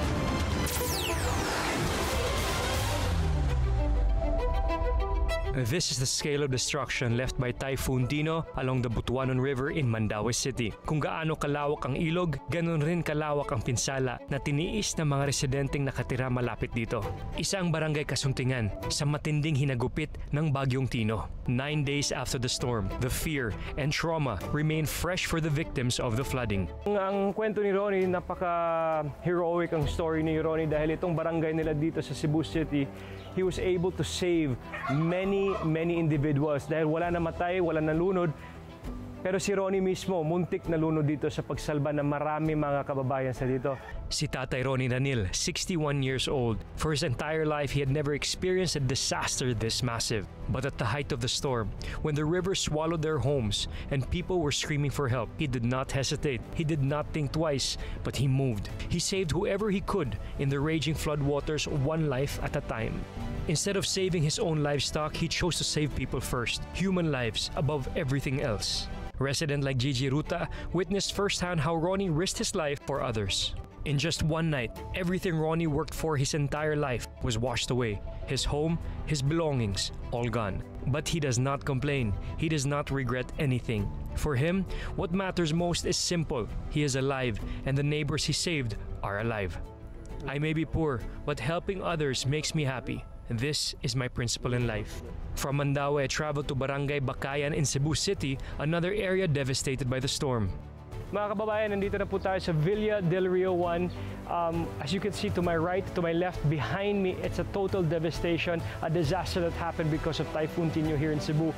This is the scale of destruction left by Typhoon Dino along the Butuanon River in Mandaue City. Kung gaano kalawak ang ilog, ganun rin kalawak ang pinsala na tiniis ng mga residenteng nakatira malapit dito. Isa ang barangay Kasuntingan sa matinding hinagupit ng Bagyong Tino. 9 days after the storm, the fear and trauma remain fresh for the victims of the flooding. Ang kwento ni Ronnie, napaka-heroic ang story ni Ronnie dahil itong barangay nila dito sa Cebu City, he was able to save many individuals dahil wala namatay, wala nalunod. Pero si Ronnie mismo, muntik nalunod dito sa pagsalba ng marami mga kababayan sa dito. Si Tatay Ronnie Ranil, 61 years old. For his entire life, he had never experienced a disaster this massive. But at the height of the storm, when the river swallowed their homes and people were screaming for help, he did not hesitate. He did not think twice, but he moved. He saved whoever he could in the raging floodwaters, one life at a time. Instead of saving his own livestock, he chose to save people first, human lives above everything else. Resident like Gigi Ruta witnessed firsthand how Ronnie risked his life for others. In just one night, everything Ronnie worked for his entire life was washed away. His home, his belongings, all gone. But he does not complain. He does not regret anything. For him, what matters most is simple. He is alive, and the neighbors he saved are alive. I may be poor, but helping others makes me happy. This is my principle in life. From Mandaue, I traveled to Barangay Bakayan in Cebu City, another area devastated by the storm. Mga kababayan, nandito na po tayo sa Villa del Rio 1. As you can see to my right, to my left, behind me, it's a total devastation, a disaster that happened because of Typhoon Tinyo here in Cebu.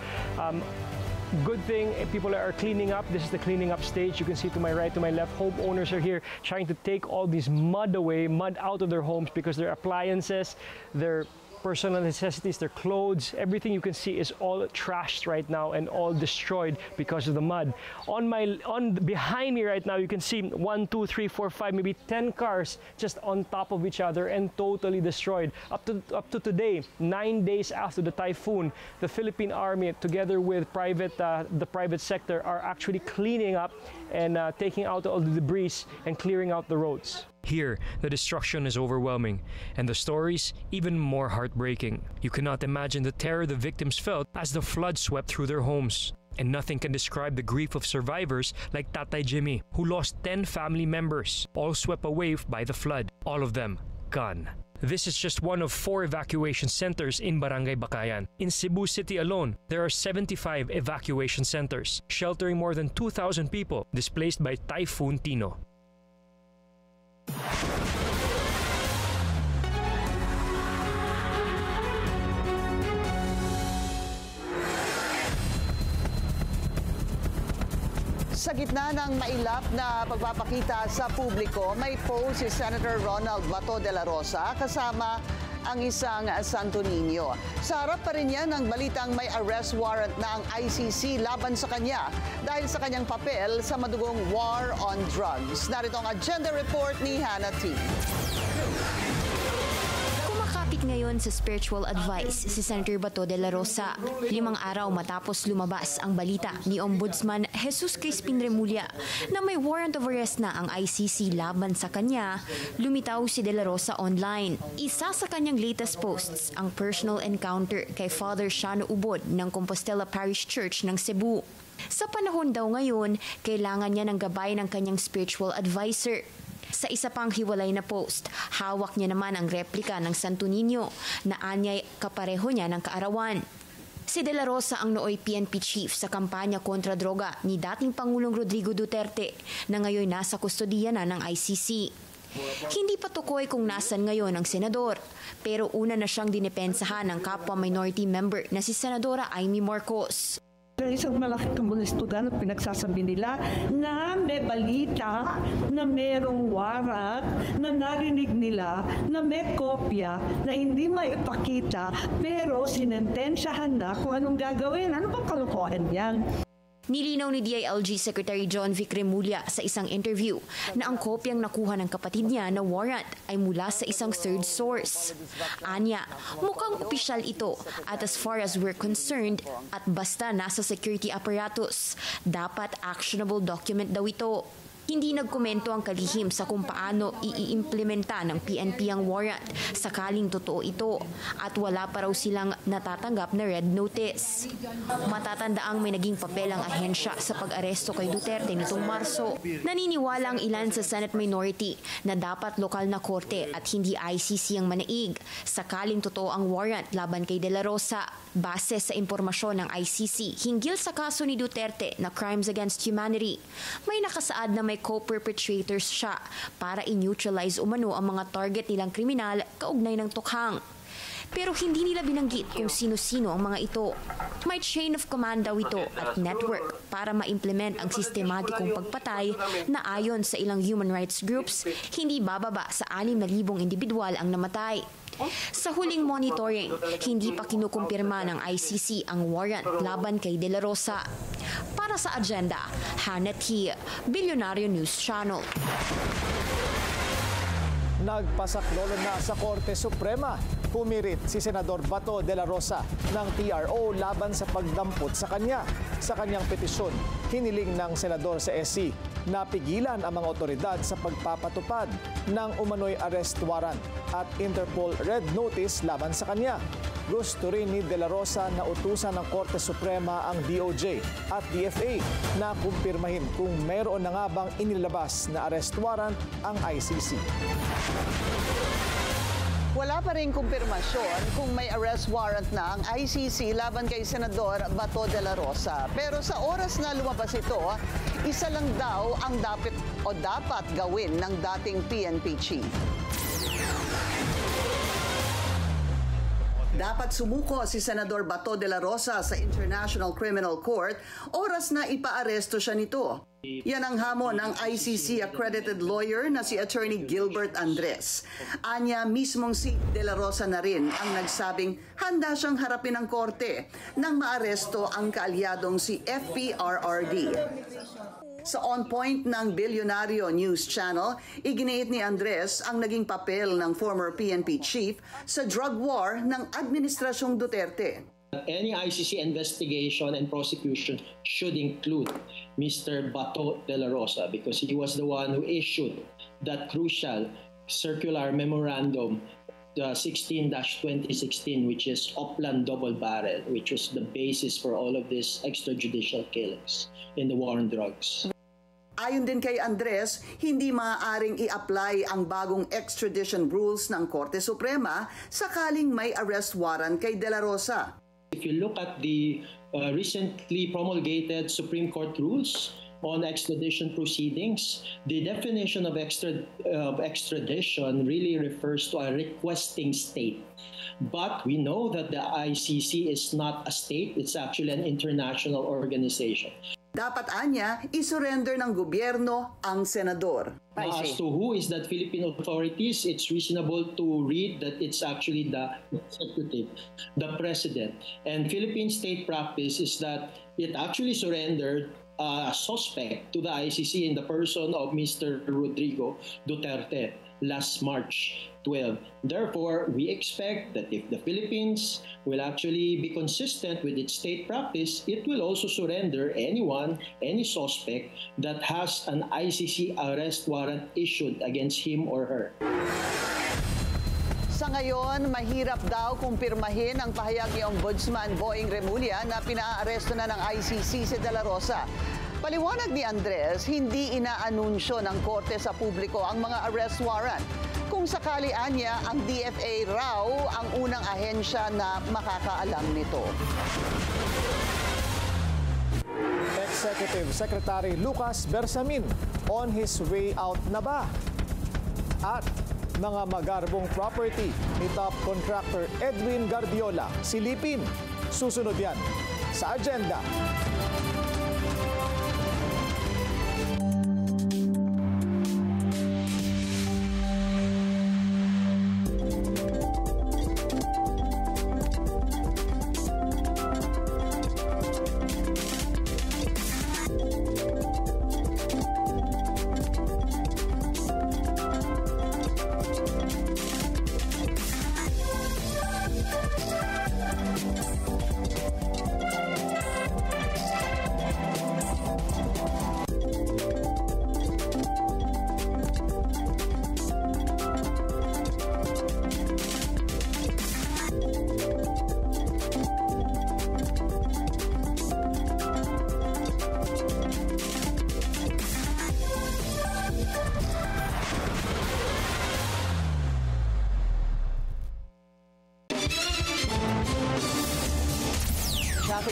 Good thing people are cleaning up. This is the cleaning up stage. You can see to my right, to my left, homeowners are here trying to take all this mud away, mud out of their homes because their appliances, their personal necessities, their clothes, everything you can see is all trashed right now and all destroyed because of the mud. Behind me right now, you can see 1, 2, 3, 4, 5, maybe 10 cars just on top of each other and totally destroyed. Up to today, 9 days after the typhoon, the Philippine Army, together with the private sector, are actually cleaning up and taking out all the debris and clearing out the roads. Here, the destruction is overwhelming, and the stories even more heartbreaking. You cannot imagine the terror the victims felt as the flood swept through their homes. And nothing can describe the grief of survivors like Tatay Jimmy, who lost 10 family members, all swept away by the flood, all of them gone. This is just one of 4 evacuation centers in Barangay Bakayan. In Cebu City alone, there are 75 evacuation centers, sheltering more than 2,000 people displaced by Typhoon Tino. Sa gitna ng mailap na pagpapakita sa publiko, may post si Senator Ronald Bato de la Rosa kasama ang isang Santo Niño. Sa harap pa rin yan ang balitang may arrest warrant na ang ICC laban sa kanya dahil sa kanyang papel sa madugong war on drugs. Narito ang agenda report ni Hannah T. Kumakapit ngayon sa spiritual advice si Senator Bato de la Rosa. 5 araw matapos lumabas ang balita ni Ombudsman Jesus Crispin Remulla na may warrant of arrest na ang ICC laban sa kanya, lumitaw si de la Rosa online. Isa sa kanyang latest posts ang personal encounter kay Father Shano Ubod ng Compostela Parish Church ng Cebu. Sa panahon daw ngayon, kailangan niya ng gabay ng kanyang spiritual advisor. Sa isa pang hiwalay na post, hawak niya naman ang replika ng Santo Niño na anyay kapareho niya ng kaarawan. Si De La Rosa ang nooy PNP chief sa kampanya kontra droga ni dating Pangulong Rodrigo Duterte na ngayon nasa kustodiya na ng ICC. Hindi pa tukoy kung nasan ngayon ang senador, pero una na siyang dinepensahan ng kapwa minority member na si Senadora Amy Marcos. Isang malaking kamunistudan at pinagsasabi nila na may balita na merong warrant na narinig nila na may kopya na hindi maipakita pero sinentensyahan na kung anong gagawin. Ano bang kalokohan yan? Nilinaw ni DILG Secretary John Vic Remulla sa isang interview na ang kopyang nakuha ng kapatid niya na warrant ay mula sa isang third source. Anya, mukhang opisyal ito at as far as we're concerned at basta nasa security apparatus, dapat actionable document daw ito. Hindi nagkomento ang kalihim sa kung paano iimplementa ng PNP ang warrant sakaling totoo ito at wala pa raw silang natatanggap na red notice. Matatandaang may naging papel ang ahensya sa pag-aresto kay Duterte nitong Marso. Naniniwala ang ilan sa Senate minority na dapat lokal na korte at hindi ICC ang manaig sakaling totoo ang warrant laban kay De La Rosa. Base sa impormasyon ng ICC hinggil sa kaso ni Duterte na crimes against humanity, may nakasaad na may co-perpetrators siya para i-neutralize umano ang mga target nilang kriminal kaugnay ng tukhang. Pero hindi nila binanggit kung sino-sino ang mga ito. May chain of command daw ito at network para ma-implement ang sistematikong pagpatay na ayon sa ilang human rights groups, hindi bababa sa 6,000 individual ang namatay. Sa huling monitoring, hindi pa kinukumpirma ng ICC ang warrant laban kay De La Rosa. Para sa agenda, Hannah T., Billionario News Channel. Nagpasaklolo na sa Korte Suprema. Pumirit si Senador Bato de la Rosa ng TRO laban sa pagdampot sa kanya. Sa kanyang petisyon, hiniling ng senador sa SC na pigilan ang mga otoridad sa pagpapatupad ng umano'y arrest warrant at Interpol red notice laban sa kanya. Gusto rin ni De La Rosa na utusan ng Korte Suprema ang DOJ at DFA na kumpirmahin kung mayroon na nga bang inilabas na arrest warrant ang ICC. Wala pa rin kumpirmasyon kung may arrest warrant na ang ICC laban kay Senador Bato de la Rosa. Pero sa oras na lumabas ito, isa lang daw ang dapat gawin ng dating PNP chief. Dapat sumuko si Senador Bato de la Rosa sa International Criminal Court, oras na ipaaresto siya nito. Yan ang hamon ng ICC accredited lawyer na si Attorney Gilbert Andres. Anya mismong si de la Rosa na rin ang nagsabing handa siyang harapin ng korte nang maaresto ang kaalyadong si FPRRD. Sa On Point ng Bilyonaryo News Channel, iginiit ni Andres ang naging papel ng former PNP chief sa drug war ng Administrasyong Duterte. Any ICC investigation and prosecution should include Mr. Bato de la Rosa because he was the one who issued that crucial circular memorandum 16-2016, which is Oplan Double Barrel, which was the basis for all of these extrajudicial killings in the war on drugs. Ayon din kay Andres, hindi maaaring i-apply ang bagong extradition rules ng Korte Suprema sakaling may arrest warrant kay De La Rosa. If you look at the recently promulgated Supreme Court rules on extradition proceedings, the definition of extradition really refers to a requesting state. But we know that the ICC is not a state, it's actually an international organization. Dapat anya, isurrender ng gobyerno ang senador. As to who is that Philippine authorities, it's reasonable to read that it's actually the executive, the president. And Philippine state practice is that it actually surrendered a suspect to the ICC in the person of Mr. Rodrigo Duterte last March 12. Therefore, we expect that if the Philippines will actually be consistent with its state practice, it will also surrender anyone, any suspect that has an ICC arrest warrant issued against him or her. Sa ngayon, mahirap daw kumpirmahin ang pahayag ni Ombudsman Boying Remulla na pinaaresto na ng ICC si De La Rosa. Paliwanag ni Andres, hindi inaanunsyo ng korte sa publiko ang mga arrest warrant. Kung sakali anya, ang DFA raw ang unang ahensya na makakaalam nito. Executive Secretary Lucas Bersamin on his way out na ba? At mga magarbong property ni top contractor Edwin Guardiola silipin. Susunod yan sa agenda.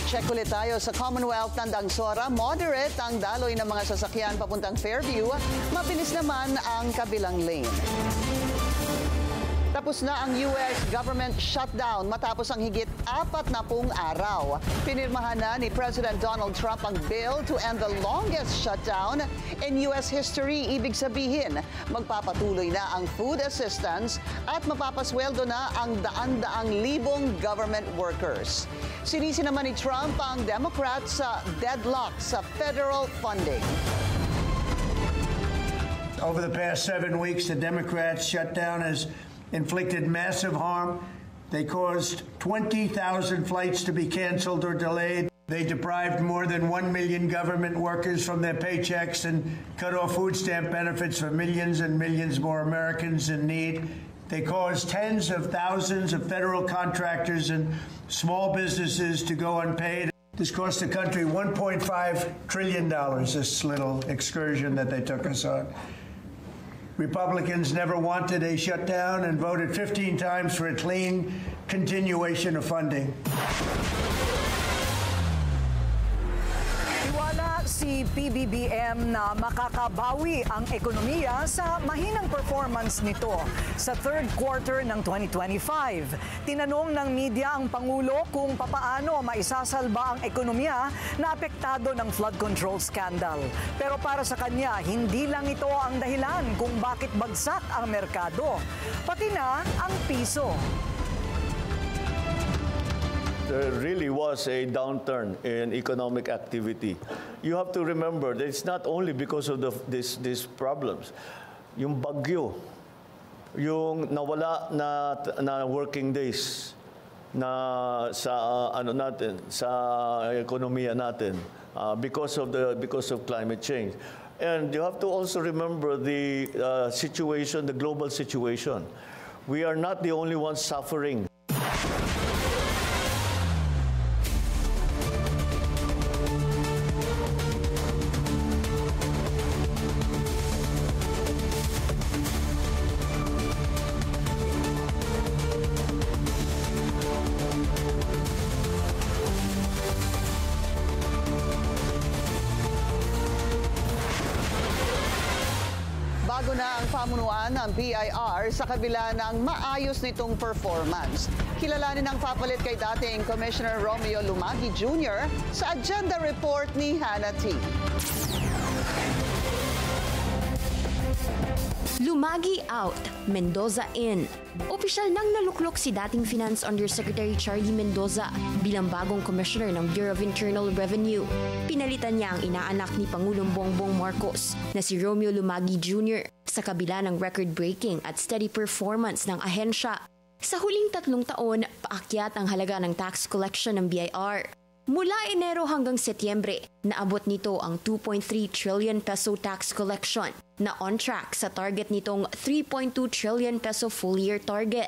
Check ulit tayo sa Commonwealth ng Dangsora. Moderate ang daloy ng mga sasakyan papuntang Fairview. Mabilis naman ang kabilang lane. Tapos na ang US government shutdown matapos ang higit 40 araw. Pinirmahan na ni President Donald Trump ang bill to end the longest shutdown in US history. Ibig sabihin, magpapatuloy na ang food assistance at mapapasweldo na ang daan-daang libong government workers. Sinisi naman ni Trump ang Democrats sa deadlock sa federal funding. Over the past 7 weeks, the Democrats' shutdown has inflicted massive harm. They caused 20,000 flights to be canceled or delayed. They deprived more than 1 million government workers from their paychecks and cut off food stamp benefits for millions and millions more Americans in need. They caused tens of thousands of federal contractors and small businesses to go unpaid. This cost the country $1.5 trillion, this little excursion that they took us on. Republicans never wanted a shutdown and voted 15 times for a clean continuation of funding. Si PBBM na makakabawi ang ekonomiya sa mahinang performance nito sa third quarter ng 2025. Tinanong ng media ang Pangulo kung papaano maisasalba ang ekonomiya na apektado ng flood control scandal. Pero para sa kanya, hindi lang ito ang dahilan kung bakit bagsak ang merkado, pati na ang piso. There really was a downturn in economic activity. You have to remember that it's not only because of these problems. Yung bagyo, yung nawala na working days na sa sa ekonomiya natin because of climate change. And you have to also remember the situation, the global situation. We are not the only ones suffering. Bago na ang pamunuan ng BIR sa kabila ng maayos nitong performance. Kilalanin ang papalit kay dating Commissioner Romeo Lumagi Jr. sa agenda report ni Hannah T. Lumagi out, Mendoza in. Opisyal nang naluklok si dating Finance Undersecretary Charlie Mendoza bilang bagong Commissioner ng Bureau of Internal Revenue. Pinalitan niya ang inaanak ni Pangulong Bongbong Marcos na si Romeo Lumagi Jr. sa kabila ng record-breaking at steady performance ng ahensya. Sa huling 3 taon, paakyat ang halaga ng tax collection ng BIR. Mula Enero hanggang Setyembre, naabot nito ang 2.3 trillion peso tax collection na on track sa target nitong 3.2 trillion peso full-year target.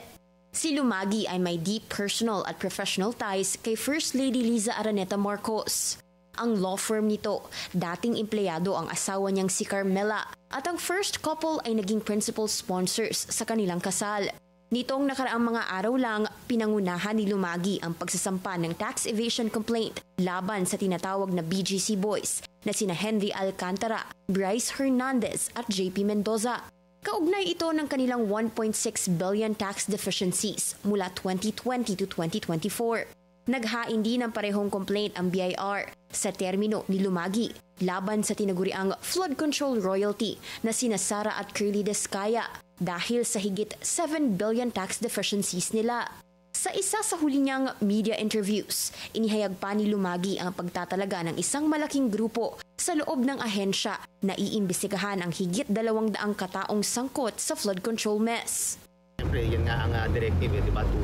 Si Lumagi ay may deep personal at professional ties kay First Lady Liza Araneta Marcos. Ang law firm nito, dating empleyado ang asawa niyang si Carmela at ang first couple ay naging principal sponsors sa kanilang kasal. Nitong nakaraang mga araw lang, pinangunahan ni Lumagi ang pagsasampa ng tax evasion complaint laban sa tinatawag na BGC Boys na sina Henry Alcantara, Bryce Hernandez at JP Mendoza. Kaugnay ito ng kanilang 1.6 billion tax deficiencies mula 2020 to 2024. Naghain din ng parehong complaint ang BIR sa termino ni Lumagi laban sa tinaguriang flood control royalty na sina Sara at Curly Descaya dahil sa higit 7 billion tax deficiencies nila. Sa isa sa huli niyang media interviews, inihayag pa ni Lumagi ang pagtatalaga ng isang malaking grupo sa loob ng ahensya na iimbestigahan ang higit 200 kataong sangkot sa flood control mess. Siyempre, yan nga ang directive, di ba, to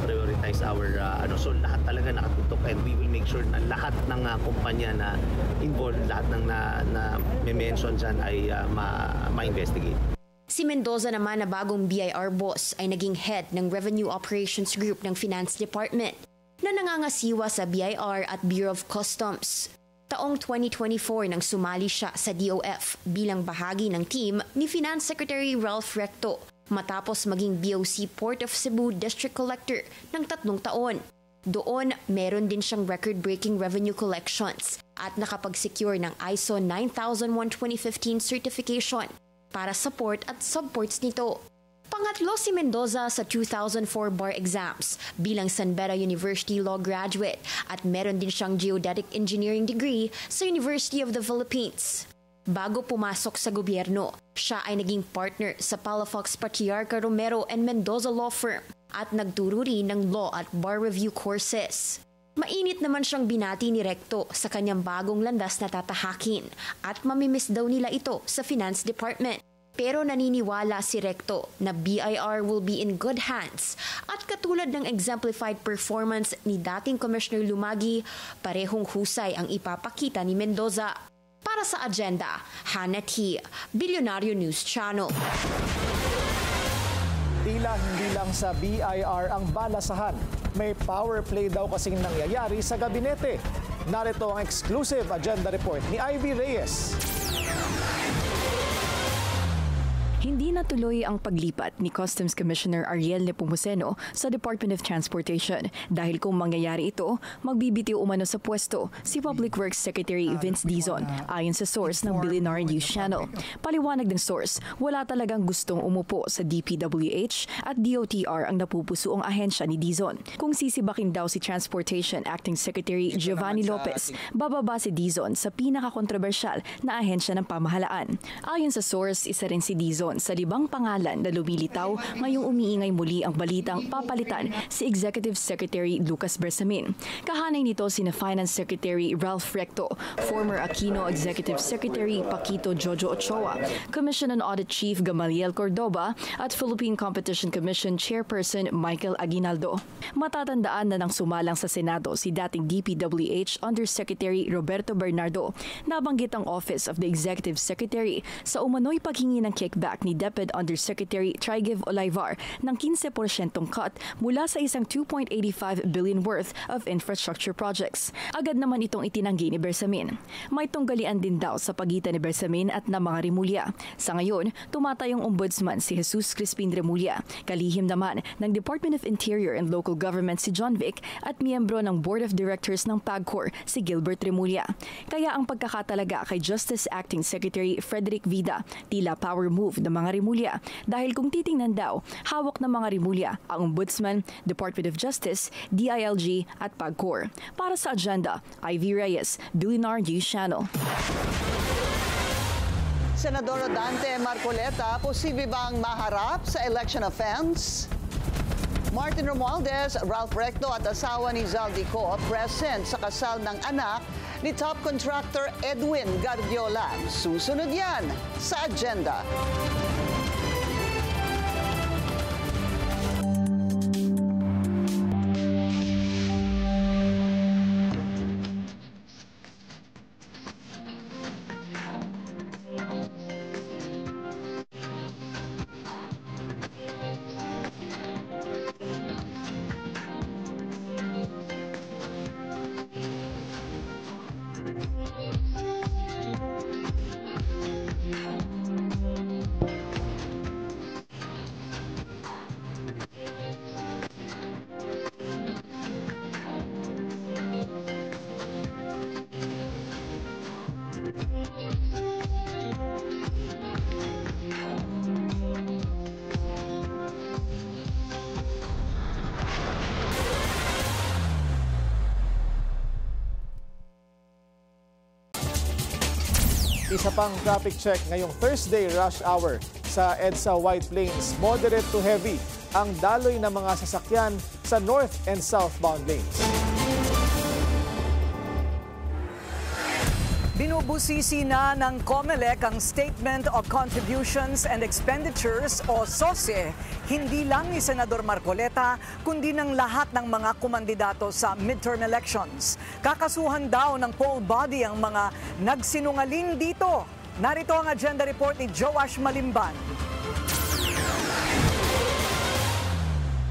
prioritize our, so lahat talaga nakatutok and we will make sure na lahat ng kumpanya na involved, lahat ng na may-mention dyan ay ma-investigate. Si Mendoza naman na bagong BIR boss ay naging head ng Revenue Operations Group ng Finance Department na nangangasiwa sa BIR at Bureau of Customs. Taong 2024 nang sumali siya sa DOF bilang bahagi ng team ni Finance Secretary Ralph Recto matapos maging BOC Port of Cebu District Collector ng 3 taon. Doon, meron din siyang record-breaking revenue collections at nakapag-secure ng ISO 9001:2015 certification para sa port at subports nito. Pangatlo si Mendoza sa 2004 bar exams bilang San Beda University Law graduate at meron din siyang geodetic engineering degree sa University of the Philippines. Bago pumasok sa gobyerno, siya ay naging partner sa Palafox Patriarca Romero and Mendoza Law Firm at nagturo rin ng law at bar review courses. Mainit naman siyang binati ni Recto sa kanyang bagong landas na tatahakin at mamimiss daw nila ito sa Finance Department. Pero naniniwala si Recto na BIR will be in good hands at katulad ng exemplified performance ni dating Commissioner Lumagi, parehong husay ang ipapakita ni Mendoza. Para sa agenda, Hannah T., Bilyonaryo News Channel. Tila hindi lang sa BIR ang balasahan. May power play daw kasing nangyayari sa gabinete. Narito ang exclusive agenda report ni Ivy Reyes. Hindi natuloy ang paglipat ni Customs Commissioner Ariel Nepomuceno sa Department of Transportation dahil kung mangyayari ito, magbibitiw umano sa pwesto si Public Works Secretary Vince Dizon ayon sa source ng Billionaire News Channel. Paliwanag ng source, wala talagang gustong umupo sa DPWH at DOTR ang napupusuong ahensya ni Dizon. Kung sisibakin daw si Transportation Acting Secretary Giovanni Lopez, bababa si Dizon sa pinakakontrobersyal na ahensya ng pamahalaan. Ayon sa source, isa rin si Dizon sa 5 pangalan na lumilitaw ngayong umiingay muli ang balitang papalitan si Executive Secretary Lucas Bersamin. Kahanay nito sina Finance Secretary Ralph Recto, former Aquino Executive Secretary Paquito Jojo Ochoa, Commission on Audit Chief Gamaliel Cordoba at Philippine Competition Commission Chairperson Michael Aguinaldo. Matatandaan na nang sumalang sa Senado si dating DPWH Undersecretary Roberto Bernardo. Nabanggit ang Office of the Executive Secretary sa umano'y paghingi ng kickback ni DepEd Undersecretary Trigev Olivar ng 15% cut mula sa isang 2.85 billion worth of infrastructure projects. Agad naman itong itinanggi ni Bersamin. May tunggalian din daw sa pagitan ni Bersamin at na mga Remulla. Sa ngayon, tumatayong ombudsman si Jesus Crispin Remulla. Kalihim naman ng Department of Interior and Local Government si John Vic at miyembro ng Board of Directors ng PAGCOR si Gilbert Remulla. Kaya ang pagkakatalaga kay Justice Acting Secretary Frederick Vida tila power move ng mga Remulla dahil kung titingnan daw, hawak ng mga Remulla ang Ombudsman, Department of Justice, DILG at PAGCOR. Para sa agenda, Ivy Reyes, Billionaire News Channel. Senador Rodante Marcoleta, posible bang maharap sa election offense? Martin Romualdez, Ralph Recto at asawa ni Zaldico present sa kasal ng anak ni top contractor Edwin Guardiola. Susunod yan sa agenda. Isa pang traffic check ngayong Thursday rush hour sa EDSA White Plains. Moderate to heavy ang daloy ng mga sasakyan sa north and southbound lanes. Binubusisi na ng COMELEC ang Statement of Contributions and Expenditures o SOSE, hindi lang ni Senador Marcoleta, kundi ng lahat ng mga kumandidato sa midterm elections. Kakasuhan daw ng poll body ang mga nagsinungaling dito. Narito ang agenda report ni Joash Malimban.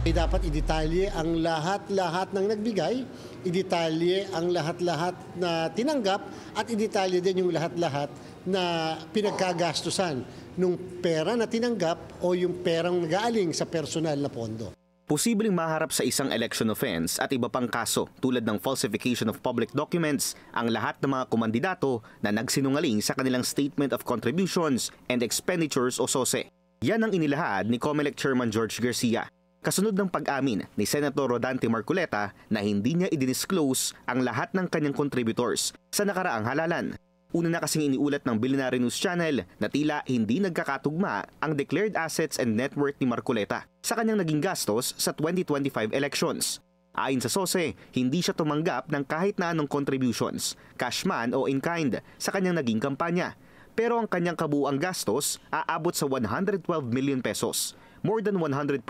Dapat idetalye ang lahat-lahat ng nagbigay, idetalye ang lahat-lahat na tinanggap, at idetalye din yung lahat-lahat na pinagkagastusan nung pera na tinanggap o yung perang nag-aaling sa personal na pondo. Posibleng maharap sa isang election offense at iba pang kaso tulad ng falsification of public documents ang lahat ng mga kumandidato na nagsinungaling sa kanilang Statement of Contributions and Expenditures o SOSE. Yan ang inilahad ni COMELEC Chairman George Garcia. Kasunod ng pag-amin ni Senator Rodante Marcoleta na hindi niya i-disclose ang lahat ng kanyang contributors sa nakaraang halalan. Una na kasing iniulat ng Billionaire News Channel na tila hindi nagkakatugma ang declared assets and net worth ni Marcoleta sa kanyang naging gastos sa 2025 elections. Ayon sa SOSE, hindi siya tumanggap ng kahit na anong contributions, cash man o in-kind, sa kanyang naging kampanya. Pero ang kanyang kabuuang gastos aabot sa 112 million pesos. More than 100%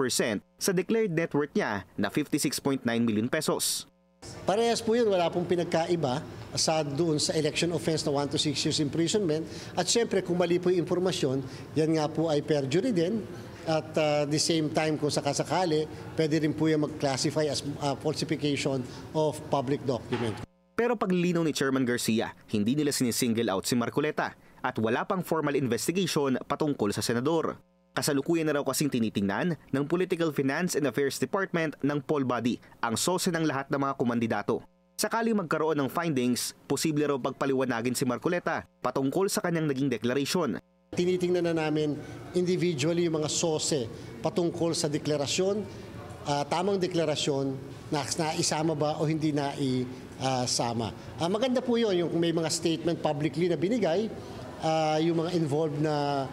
sa declared net worth niya na 56.9 million pesos. Parehas po yun, wala pong pinagkaiba sa doon sa election offense na 1 to 6 years imprisonment. At syempre, kung mali po yung impormasyon, yan nga po ay perjury din. At the same time, kung sakasakali, pwede rin po yung mag-classify as falsification of public document. Pero paglilinaw ni Chairman Garcia, hindi nila sinisingle out si Marcoleta at wala pang formal investigation patungkol sa senador. Kasalukuyan na raw kasing tinitingnan ng Political Finance and Affairs Department ng poll body ang sose ng lahat ng mga kumandidato. Sakali magkaroon ng findings, posible raw pagpaliwanagin si Marcoleta patungkol sa kanyang naging deklarasyon. Tinitingnan na namin individually yung mga sose patungkol sa deklarasyon, tamang deklarasyon na isama ba o hindi na isama. Maganda po yun, yung may mga statement publicly na binigay, yung mga involved na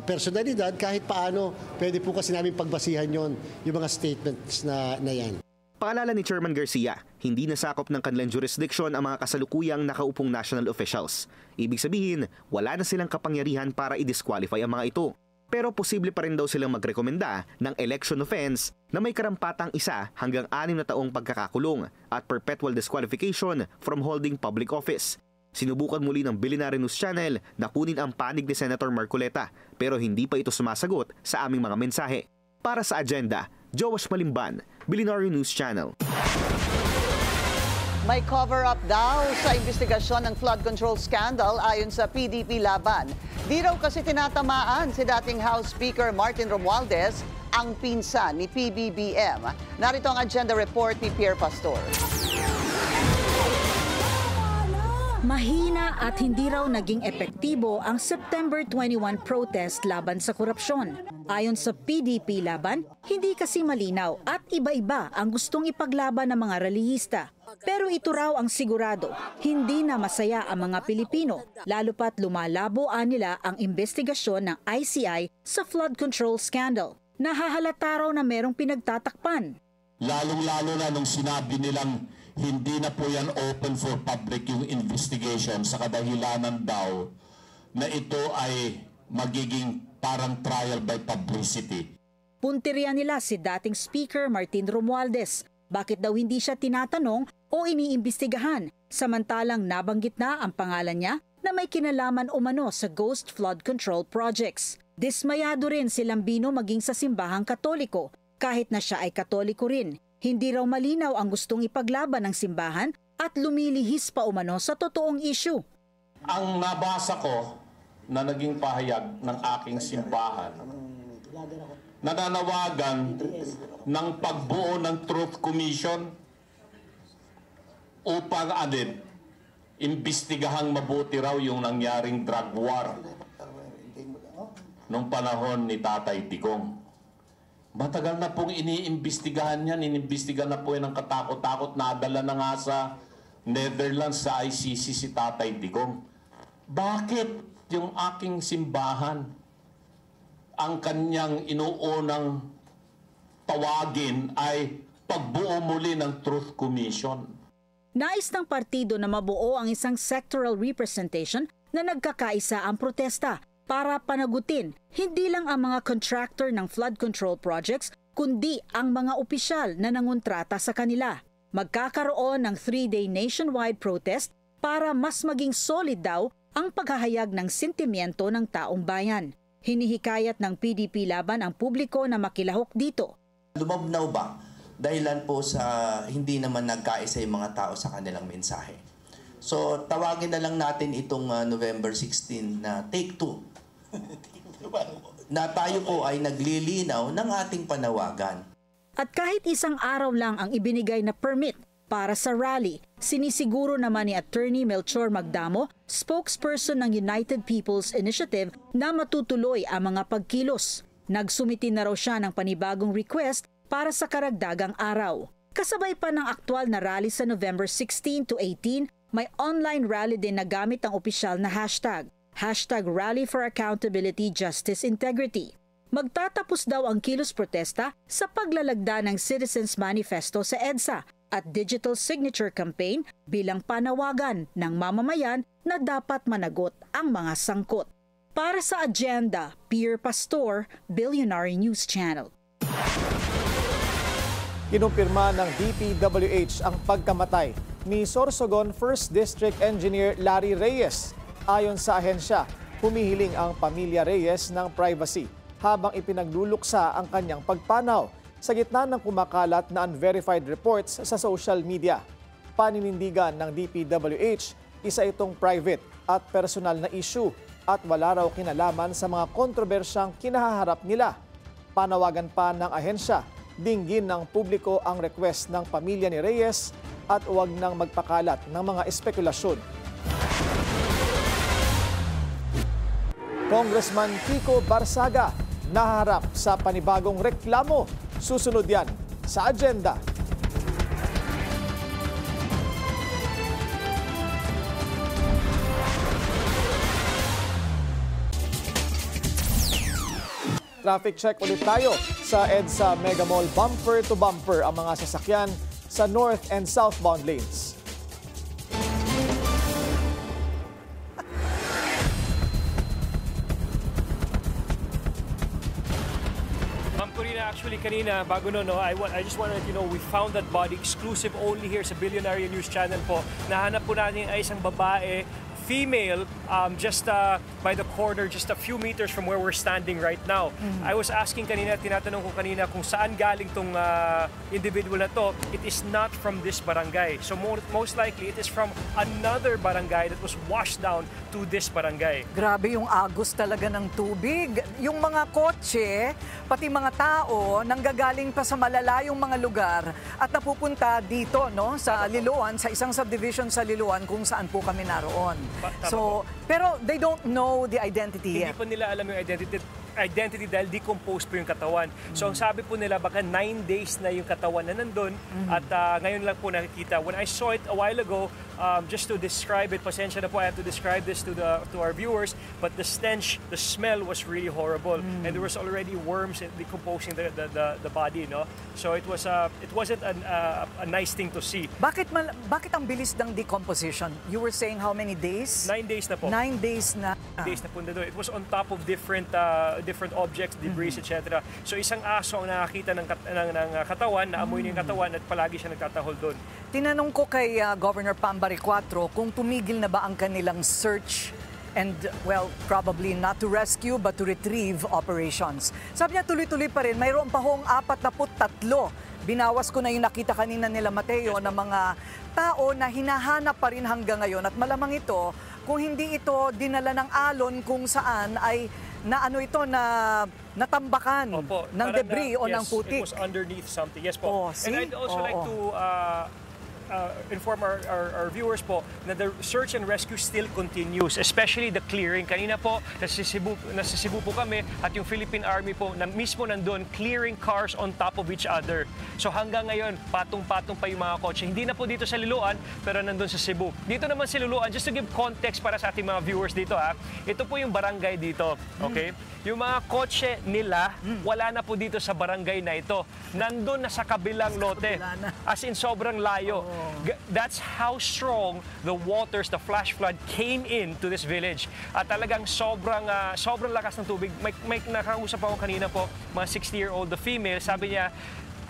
personalidad, kahit paano, pwede po kasi namin pagbasihan yon yung mga statements na yan. Paalala ni Chairman Garcia, hindi nasakop ng kanilang jurisdiction ang mga kasalukuyang nakaupong national officials. Ibig sabihin, wala na silang kapangyarihan para i-disqualify ang mga ito. Pero posible pa rin daw silang magrekomenda ng election offense na may karampatang 1 hanggang 6 na taong pagkakakulong at perpetual disqualification from holding public office. Sinubukan muli ng Billionaire News Channel na kunin ang panig ni Senator Marcoleta pero hindi pa ito sumasagot sa aming mga mensahe. Para sa agenda, Joash Malimban, Billionaire News Channel. May cover-up daw sa investigasyon ng flood control scandal ayon sa PDP Laban. Di raw kasi tinatamaan si dating House Speaker Martin Romualdez, ang pinsan ni PBBM. Narito ang agenda report ni Pierre Pastor. Mahina at hindi raw naging epektibo ang September 21 protest laban sa korupsyon. Ayon sa PDP Laban, hindi kasi malinaw at iba-iba ang gustong ipaglaban ng mga relihista. Pero ito raw ang sigurado, hindi na masaya ang mga Pilipino, lalo pat lumalabo nila ang investigasyon ng ICI sa flood control scandal. Nahahalata raw na merong pinagtatakpan. Lalong-lalo na nung sinabi nilang hindi na po yan open for public yung investigation sa kadahilanan daw na ito ay magiging parang trial by publicity. Punteriya nila si dating Speaker Martin Romualdez. Bakit daw hindi siya tinatanong o iniimbestigahan samantalang nabanggit na ang pangalan niya na may kinalaman umano sa ghost flood control projects. Dismayado rin si Lambino maging sa simbahang Katoliko kahit na siya ay Katoliko rin. Hindi raw malinaw ang gustong ipaglaban ng simbahan at lumilihis pa umano sa totoong issue. Ang nabasa ko na naging pahayag ng aking simbahan, nananawagan ng pagbuo ng Truth Commission upang imbestigahang mabuti raw yung nangyaring drug war nung panahon ni Tatay Digong. Matagal na pong iniimbestigahan yan. Inimbestigahan na po yan ng katakot-takot. Nadala na nga sa Netherlands sa ICC si Tatay Digong. Bakit yung aking simbahan ang kanyang inuunang tawagin ay pagbuo muli ng Truth Commission? Nais ng partido na mabuo ang isang sectoral representation na nagkakaisa ang protesta para panagutin hindi lang ang mga contractor ng flood control projects kundi ang mga opisyal na nangontrata sa kanila. Magkakaroon ng 3-day nationwide protest para mas maging solid daw ang paghahayag ng sentimiento ng taong bayan. Hinihikayat ng PDP Laban ang publiko na makilahok dito. Lumabnaw ba? Dahilan po sa hindi naman nagkaisa yung mga tao sa kanilang mensahe. So tawagin na lang natin itong November 16 na take 2. Na tayo po ay naglilinaw ng ating panawagan. At kahit isang araw lang ang ibinigay na permit para sa rally, sinisiguro naman ni Attorney Melchor Magdamo, spokesperson ng United People's Initiative, na matutuloy ang mga pagkilos. Nagsumiti na raw siya ng panibagong request para sa karagdagang araw. Kasabay pa ng aktwal na rally sa November 16 to 18, may online rally din na gamit ang opisyal na hashtag. Hashtag Rally for Accountability, Justice, Integrity. Magtatapos daw ang kilos protesta sa paglalagda ng Citizens Manifesto sa EDSA at Digital Signature Campaign bilang panawagan ng mamamayan na dapat managot ang mga sangkot. Para sa agenda, Pierre Pastor, Billionaire News Channel. Kinumpirma ng DPWH ang pagkamatay ni Sorsogon 1st District Engineer Larry Reyes. Ayon sa ahensya, humihiling ang pamilya Reyes ng privacy habang ipinagluluksa ang kanyang pagpanaw sa gitna ng kumakalat na unverified reports sa social media. Paninindigan ng DPWH, isa itong private at personal na issue at wala raw kinalaman sa mga kontrobersyang kinahaharap nila. Panawagan pa ng ahensya, dinggin ng publiko ang request ng pamilya ni Reyes at huwag nang magpakalat ng mga espekulasyon. Congressman Kiko Barsaga naharap sa panibagong reklamo. Susunod yan sa agenda. Traffic check ulit tayo sa EDSA Mega Mall. Bumper to bumper ang mga sasakyan sa north and southbound lanes. Actually, kanina, bago no, I just want to let you know, we found that body exclusive only here sa Billionaire News Channel po. Nahanap po natin ay isang babae, female, just by the corner, just a few meters from where we're standing right now. I was asking kanina, tinatanong ko kanina kung saan galing tong individual na to. It is not from this barangay. So most likely, it is from another barangay that was washed down to this barangay. Grabe yung agos talaga ng tubig. Yung mga kotse, pati mga tao, nanggagaling pa sa malalayong mga lugar at napupunta dito, no, sa Liloan, sa isang subdivision sa Liloan kung saan po kami naroon. So, pero they don't know the identity yet. Hindi pa nila alam yung identity dahil decomposed po yung katawan. So ang sabi po nila baka 9 days na yung katawan na nandun at ngayon lang po nakikita. When I saw it a while ago, just to describe it, pasensya na po, I have to describe this to our viewers, but the stench, the smell was really horrible, and there was already worms decomposing the body, no? So it wasn't a nice thing to see. Bakit ang bilis ng decomposition? You were saying how many days? 9 days na po. 9 days na. 9 days na po nandun. It was on top of different objects, debris, etc. So isang aso ang nakakita ng katawan, naamoy niya yung katawan at palagi siya nagtatahol doon. Tinanong ko kay Governor Pambari Cuatro kung tumigil na ba ang kanilang search and, well, probably not to rescue but to retrieve operations. Sabi niya tuloy-tuloy pa rin, mayroon pa hong 43. Binawas ko na yung nakita kanina nila Mateo na mga tao na hinahanap pa rin hanggang ngayon at malamang ito, kung hindi ito dinala ng alon kung saan ay natambakan ng debris o ng putik. It was underneath something. Yes po. And I'd also like to inform our viewers po na the search and rescue still continues, especially the clearing. Kanina po, nasa Cebu po kami at yung Philippine Army po na mismo nandun clearing cars on top of each other. So hanggang ngayon, patong-patong pa yung mga kotse. Hindi na po dito sa Liloan, pero nandun sa Cebu. Dito naman sa Liloan, just to give context para sa ating mga viewers dito ha, ito po yung barangay dito, okay? Yung mga kotse nila, wala na po dito sa barangay na ito. Nandun na sa kabilang lote. As in, sobrang layo. That's how strong the waters, the flash flood came into this village. At talagang sobrang lakas ng tubig. May nakausap ako kanina po, mga 60-year-old, the female, sabi niya,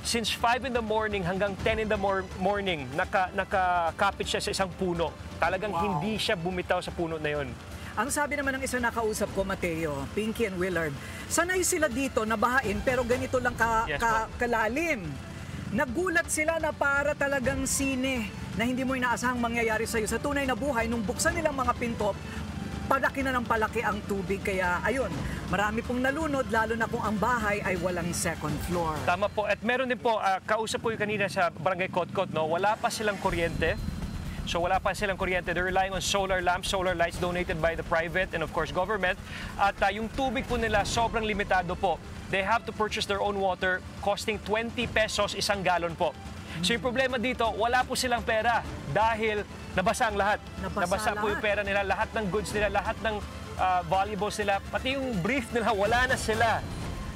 since 5 in the morning hanggang 10 in the morning, nakakapit siya sa isang puno. Talagang hindi siya bumitaw sa puno na yon. Ang sabi naman ng isa nakausap ko, Mateo, Pinky and Willard, sanay sila dito na bahain pero ganito lang kalalim. Nagulat sila na para talagang sine na hindi mo inaasahang mangyayari sa'yo. Sa tunay na buhay, nung buksan nilang mga pinto, palaki na ng palaki ang tubig. Kaya ayun, marami pong nalunod, lalo na kung ang bahay ay walang second floor. Tama po. At meron din po, kausap po yung kanina sa Barangay Kotkot, no? Wala pa silang kuryente. So wala pa silang kuryente. They're relying on solar lamps, solar lights donated by the private and of course government. At yung tubig po nila sobrang limitado po. They have to purchase their own water costing 20 pesos isang galon po. So yung problema dito, wala po silang pera dahil nabasa ang lahat. Nabasa po yung pera nila, lahat ng goods nila, lahat ng valuables nila, pati yung brief nila, wala na sila.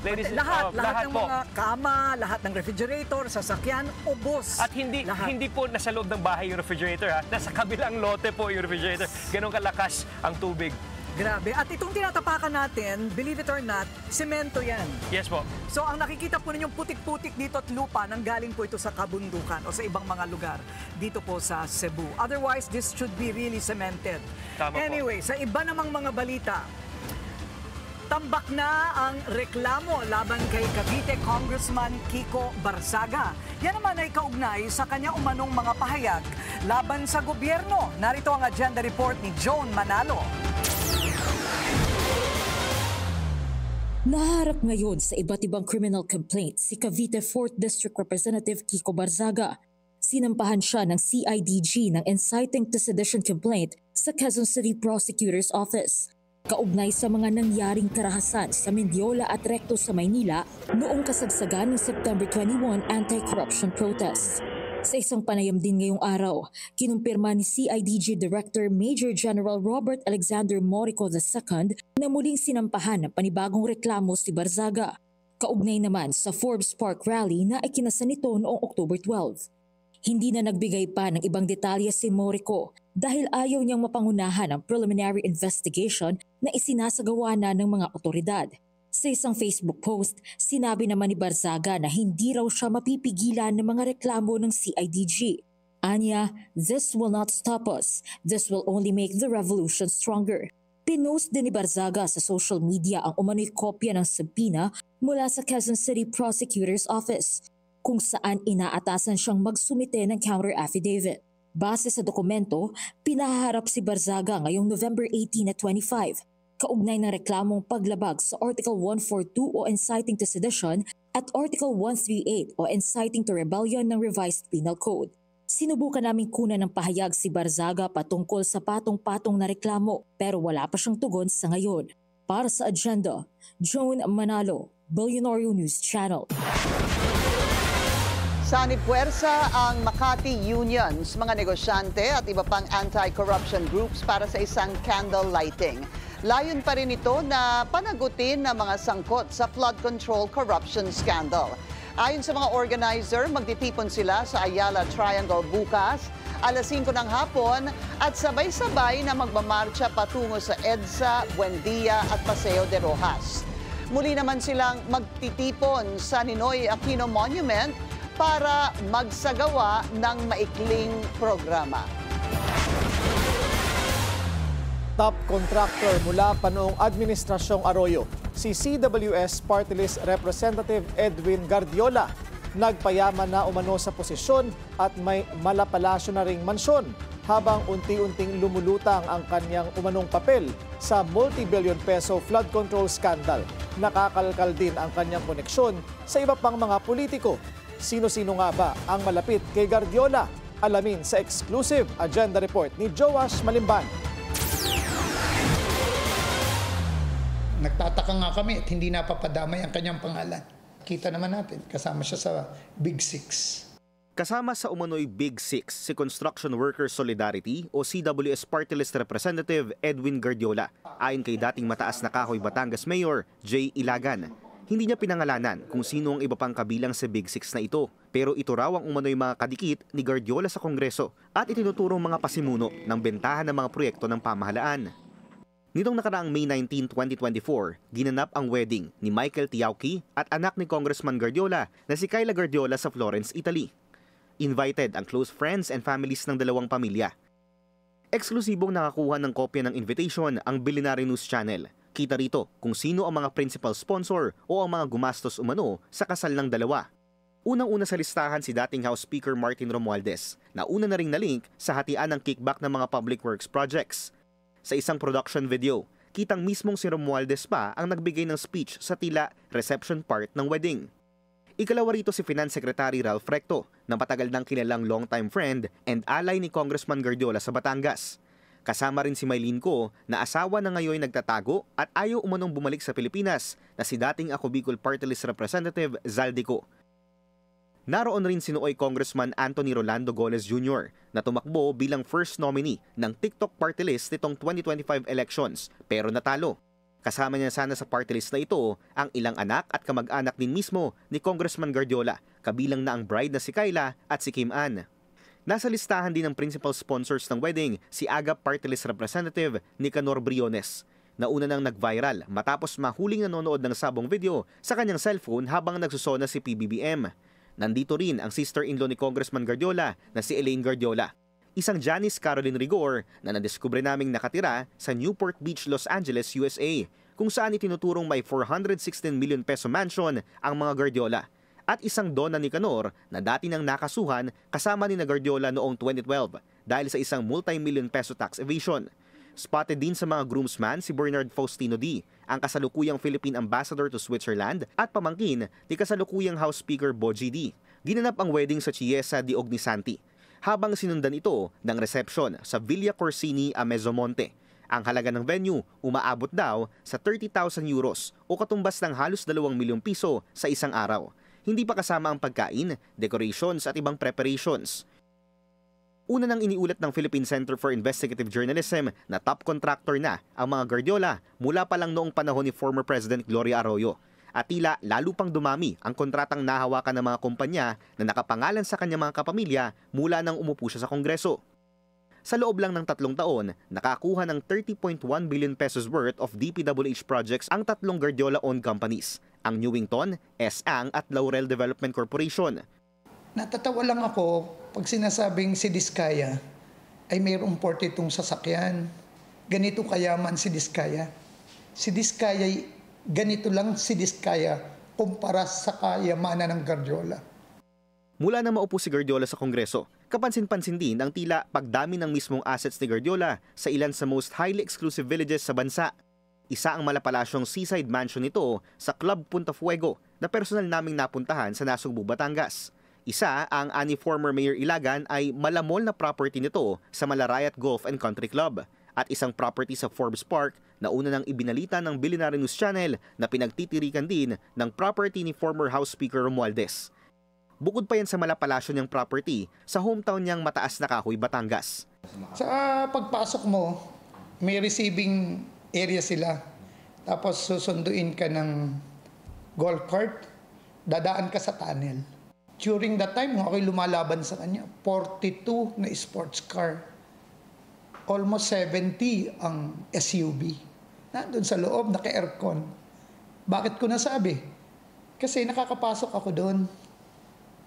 Lahat ng mga kama, lahat ng refrigerator, sasakyan, ubos. At hindi po nasa loob ng bahay yung refrigerator ha. Nasa kabilang lote po yung refrigerator. Ganun kalakas ang tubig. Grabe. At itong tinatapakan natin, believe it or not, semento yan. Yes po. So ang nakikita po ninyong putik-putik dito at lupa, nanggaling po ito sa kabundukan o sa ibang mga lugar dito po sa Cebu. Otherwise, this should be really cemented. Tama anyway, po. Sa iba namang mga balita, tambak na ang reklamo laban kay Cavite Congressman Kiko Barsaga. Yan naman ay kaugnay sa kanya umanong mga pahayag laban sa gobyerno. Narito ang agenda report ni Joan Manalo. Naharap ngayon sa iba't ibang criminal complaint si Cavite 4th District Representative Kiko Barzaga. Sinampahan siya ng CIDG ng inciting to sedition complaint sa Quezon City Prosecutor's Office. Kaugnay sa mga nangyaring karahasan sa Mendiola at Recto sa Maynila noong kasagsagan ng September 21 anti-corruption protests. Sa isang panayam din ngayong araw, kinumpirma ni CIDG Director Major General Robert Alexander Morico II na muling sinampahan ng panibagong reklamo si Barzaga. Kaugnay naman sa Forbes Park Rally na ikinasa nito noong October 12. Hindi na nagbigay pa ng ibang detalye si Morico dahil ayaw niyang mapangunahan ang preliminary investigation na isinasagawa na ng mga otoridad. Sa isang Facebook post, sinabi naman ni Barzaga na hindi raw siya mapipigilan ng mga reklamo ng CIDG. Anya, "This will not stop us. This will only make the revolution stronger." Pinost din ni Barzaga sa social media ang umano'y kopya ng subpoena mula sa Quezon City Prosecutor's Office, kung saan inaatasan siyang magsumite ng counter affidavit. Base sa dokumento, pinaharap si Barzaga ngayong November 18 at 25. Kaugnay ng reklamong paglabag sa Article 142 o inciting to sedition at Article 138 o inciting to rebellion ng Revised Penal Code. Sinubukan naming kunan ng pahayag si Barzaga patungkol sa patong-patong na reklamo pero wala pa siyang tugon sa ngayon. Para sa Agenda, Joan Manalo, Billionaire News Channel. Sanipuwersa ang Makati Unions, mga negosyante at iba pang anti-corruption groups para sa isang candle lighting. Layon pa rin ito na panagutin ng mga sangkot sa flood control corruption scandal. Ayon sa mga organizer, magtitipon sila sa Ayala Triangle bukas, alas 5 ng hapon at sabay-sabay na magmamarcha patungo sa EDSA, Buendia at Paseo de Rojas. Muli naman silang magtitipon sa Ninoy Aquino Monument para magsagawa ng maikling programa. Top contractor mula pa noong Administrasyong Arroyo, si CWS Party List Representative Edwin Guardiola. Nagpayaman na umano sa posisyon at may malapalasyo na ring mansyon habang unti-unting lumulutang ang kanyang umanong papel sa multi-billion peso flood control scandal. Nakakalkal din ang kanyang koneksyon sa iba pang mga politiko. Sino-sino nga ba ang malapit kay Guardiola? Alamin sa exclusive agenda report ni Joash Malimban. Nagtataka nga kami at hindi napapadamay ang kanyang pangalan. Kita naman natin, kasama siya sa Big Six. Kasama sa umano'y Big Six si Construction Workers Solidarity o CWS Party List Representative Edwin Guardiola. Ayon kay dating mataas na kahoy Batangas Mayor Jay Ilagan. Hindi niya pinangalanan kung sino ang iba pang kabilang sa Big Six na ito. Pero ito raw ang umano'y mga kadikit ni Guardiola sa Kongreso at itinuturong mga pasimuno ng bentahan ng mga proyekto ng pamahalaan. Nitong nakaraang May 19, 2024, ginanap ang wedding ni Michael Tiauki at anak ni Congressman Guardiola na si Kyla Guardiola sa Florence, Italy. Invited ang close friends and families ng dalawang pamilya. Eksklusibong nakakuha ng kopya ng invitation ang Billionaire News Channel. Kita rito kung sino ang mga principal sponsor o ang mga gumastos umano sa kasal ng dalawa. Unang-una sa listahan si dating House Speaker Martin Romualdez na una na ring nalink sa hatian ng kickback ng mga public works projects. Sa isang production video, kitang mismong si Romualdez pa ang nagbigay ng speech sa tila reception part ng wedding. Ikalawa rito si Finance Secretary Ralph Recto, na patagal ng kilalang longtime friend and ally ni Congressman Guardiola sa Batangas. Kasama rin si Mylene Ko na asawa na ngayon nagtatago at ayaw umanong bumalik sa Pilipinas na si dating Ako Bicol Party List Representative Zaldico. Naroon rin si nooy Congressman Anthony Rolando Goles Jr. na tumakbo bilang first nominee ng TikTok party list nitong 2025 elections pero natalo. Kasama niya sana sa party list na ito ang ilang anak at kamag-anak din mismo ni Congressman Guardiola, kabilang na ang bride na si Kyla at si Kim Ann. Nasa listahan din ng principal sponsors ng wedding si Agap Party List Representative Nicanor Briones, na una nang nag-viral matapos mahuling nanonood ng sabong video sa kanyang cellphone habang nagsusona si PBBM. Nandito rin ang sister-in-law ni Congressman Guardiola na si Elaine Guardiola, isang Janice Caroline Rigor na nadiskubre naming nakatira sa Newport Beach, Los Angeles, USA, kung saan itinuturong may 416 million peso mansion ang mga Guardiola, at isang Donna Nicanor na dati nang nakasuhan kasama ni na Guardiola noong 2012 dahil sa isang multi-million peso tax evasion. Spotted din sa mga groomsman si Bernard Faustino D, ang kasalukuyang Philippine Ambassador to Switzerland at pamangkin ni kasalukuyang House Speaker Bogie D. Ginanap ang wedding sa Chiesa di Ognisanti, habang sinundan ito ng reception sa Villa Corsini a Mezzomonte. Ang halaga ng venue umaabot daw sa 30,000 euros o katumbas ng halos 2 milyong piso sa isang araw. Hindi pa kasama ang pagkain, decorations at ibang preparations. Una nang iniulat ng Philippine Center for Investigative Journalism na top contractor na ang mga Guardiola mula pa lang noong panahon ni former President Gloria Arroyo. At tila lalo pang dumami ang kontratang nahawakan ng mga kumpanya na nakapangalan sa kanyang mga kapamilya mula nang umupo siya sa Kongreso. Sa loob lang ng 3 taon, nakakuha ng 30.1 billion pesos worth of DPWH projects ang 3 Guardiola-owned companies, ang Newington, S-Ang at Laurel Development Corporation. Natatawa lang ako pag sinasabing si Diskaya ay mayroong 42 sasakyan. Ganito kayaman si Diskaya. Si Diskaya, ganito lang si Diskaya kumpara sa kayamanan ng Guardiola. Mula na maupo si Guardiola sa Kongreso, kapansin-pansin din ang tila pagdami ng mismong assets ni Guardiola sa ilan sa most highly exclusive villages sa bansa. Isa ang malapalasyong seaside mansion nito sa Club Punta Fuego na personal naming napuntahan sa Nasugbu, Batangas. Isa, ang ani former Mayor Ilagan, ay malamol na property nito sa Malarayat Golf and Country Club. At isang property sa Forbes Park na una nang ibinalita ng Billionaire News Channel na pinagtitirikan din ng property ni former House Speaker Romualdez. Bukod pa yan sa malapalasyo niyang property sa hometown niyang Mataas na Kahoy, Batangas. Sa pagpasok mo, may receiving area sila. Tapos susunduin ka ng golf cart, dadaan ka sa tunnel. During that time, ako'y lumalaban sa kanya. 42 na sports car. Almost 70 ang SUV. Nandun sa loob, naka-aircon. Bakit ko nasabi? Kasi nakakapasok ako doon.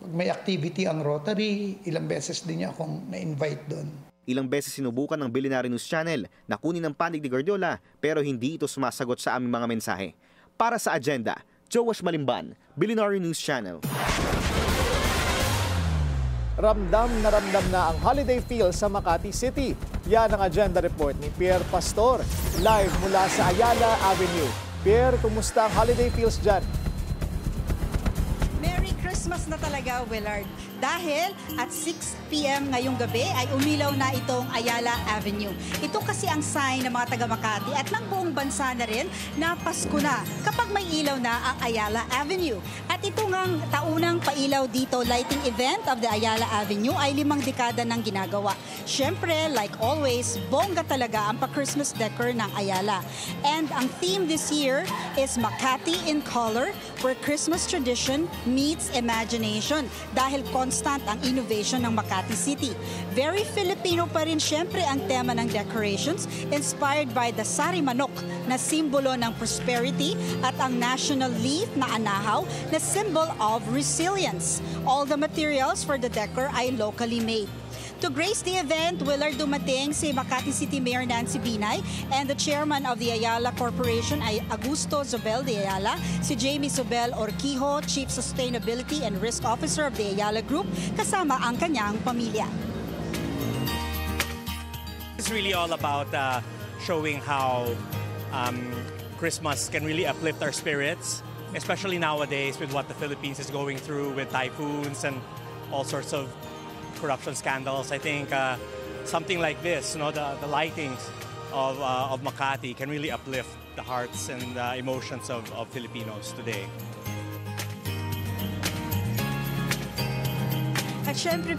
Pag may activity ang Rotary, ilang beses din niya akong na-invite doon. Ilang beses sinubukan ng Billionaire News Channel na kunin ang panig ni Guardiola pero hindi ito sumasagot sa aming mga mensahe. Para sa agenda, Joash Malimban, Billionaire News Channel. Ramdam na ang holiday feel sa Makati City. Yan ang agenda report ni Pierre Pastor, live mula sa Ayala Avenue. Pierre, kumusta ang holiday feels dyan? Merry Christmas na talaga, Willard. Dahil at 6 p.m. ngayong gabi ay umilaw na itong Ayala Avenue. Ito kasi ang sign ng mga taga Makati at ng buong bansa na rin na Pasko na kapag may ilaw na ang Ayala Avenue. At ito ngang taunang pailaw dito lighting event of the Ayala Avenue ay 5 dekada nang ginagawa. Siyempre, like always, bongga talaga ang pa-Christmas decor ng Ayala. And ang theme this year is Makati in Color, where Christmas tradition meets imagination. Dahil constant ang innovation ng Makati City. Very Filipino pa rin siyempre ang tema ng decorations, inspired by the sari manok na simbolo ng prosperity at ang national leaf na anahaw na symbol of resilience. All the materials for the decor ay locally made. To grace the event, Willard, dumating si Makati City Mayor Nancy Binay and the chairman of the Ayala Corporation ay Augusto Zobel de Ayala, si Jamie Zobel Orquijo, Chief Sustainability and Risk Officer of the Ayala Group, kasama ang kanyang pamilya. It's really all about showing how Christmas can really uplift our spirits, especially nowadays with what the Philippines is going through with typhoons and all sorts of corruption scandals. I think something like this, the lightings of Makati can really uplift the hearts and emotions of Filipinos today. At syempre,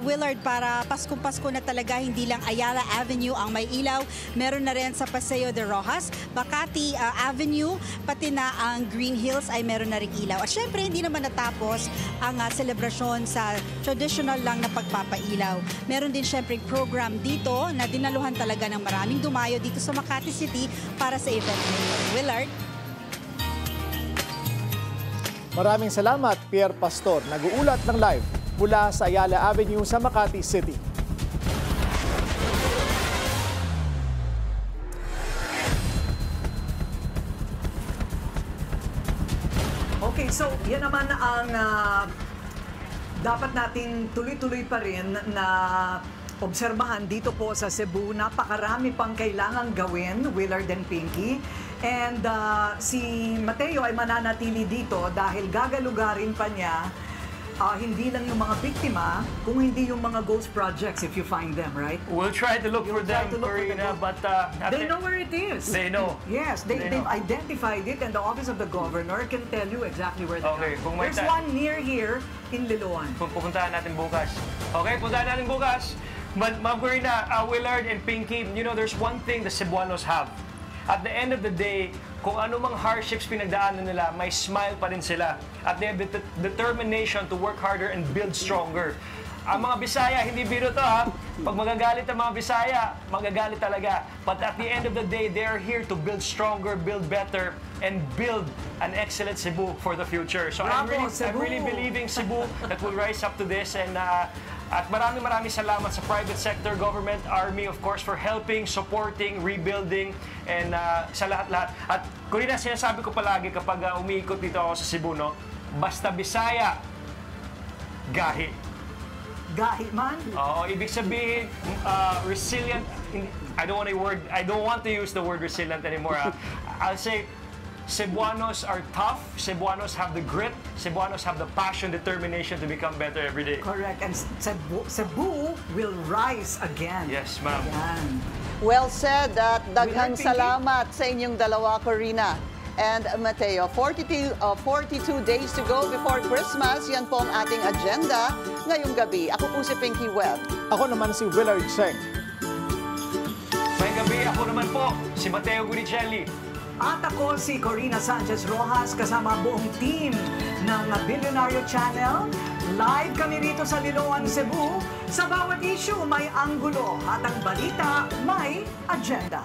Willard, para Pasko-Pasko na talaga, hindi lang Ayala Avenue ang may ilaw. Meron na rin sa Paseo de Rojas, Makati Avenue, pati na ang Green Hills ay meron na rin ilaw. At syempre, hindi naman natapos ang selebrasyon sa traditional lang na pagpapailaw. Meron din syempre program dito na dinaluhan talaga ng maraming dumayo dito sa Makati City para sa event ngayon. Willard? Maraming salamat, Pierre Pastor. Nag-uulat ng live mula sa Ayala Avenue sa Makati City. Okay, so yan naman ang dapat nating tuloy-tuloy pa rin na obserbahan dito po sa Cebu, napakarami pang kailangang gawin, Willard and Pinky. And si Mateo ay mananatili dito dahil gagalugarin pa niya hindi lang yung mga biktima, kung hindi yung mga ghost projects if you find them, right? We'll try to look for them, Corina, but... they know where it is. They know. Yes, they've identified it, and the Office of the Governor can tell you exactly where they are. There's one near here in Liloan. Pupuntahan natin bukas. Okay, puntahan natin bukas. But, Ma'am Corina, Willard and Pinky, you know, there's one thing the Cebuanos have. At the end of the day, kung anumang hardships pinagdaanan nila, may smile pa rin sila. At they have the determination to work harder and build stronger. Ang mga Bisaya, hindi biro to ha. Pag magagalit ang mga Bisaya, magagalit talaga. But at the end of the day, they are here to build stronger, build better, and build an excellent Cebu for the future. So I'm really believing Cebu that will rise up to this. And at maraming salamat sa private sector, government, army, of course, for helping, supporting, rebuilding, and sa lahat-lahat. At Corina, sinasabi ko palagi kapag umiikot dito ako sa Cebu, no? Basta Bisaya, gahi. Gahi man? Oo, ibig sabihin, resilient. I don't want to use the word resilient anymore. I'll say, Cebuanos are tough. Cebuanos have the grit. Cebuanos have the passion, determination to become better every day. Correct. And Cebu will rise again. Yes, ma'am. Well said. At daghang salamat sa inyong dalawa, Corina and Mateo. 42 days to go before Christmas. Yan po ang ating agenda ngayong gabi. Ako po si Pinky Webb. Ako naman si Willard Cheng. Ngayong gabi, ako naman po si Mateo Guricelli. At ako si Corina Sanchez Rojas kasama buong team ng Billionario Channel. Live kami rito sa Liloan, Cebu. Sa bawat issue may anggulo at ang balita may agenda.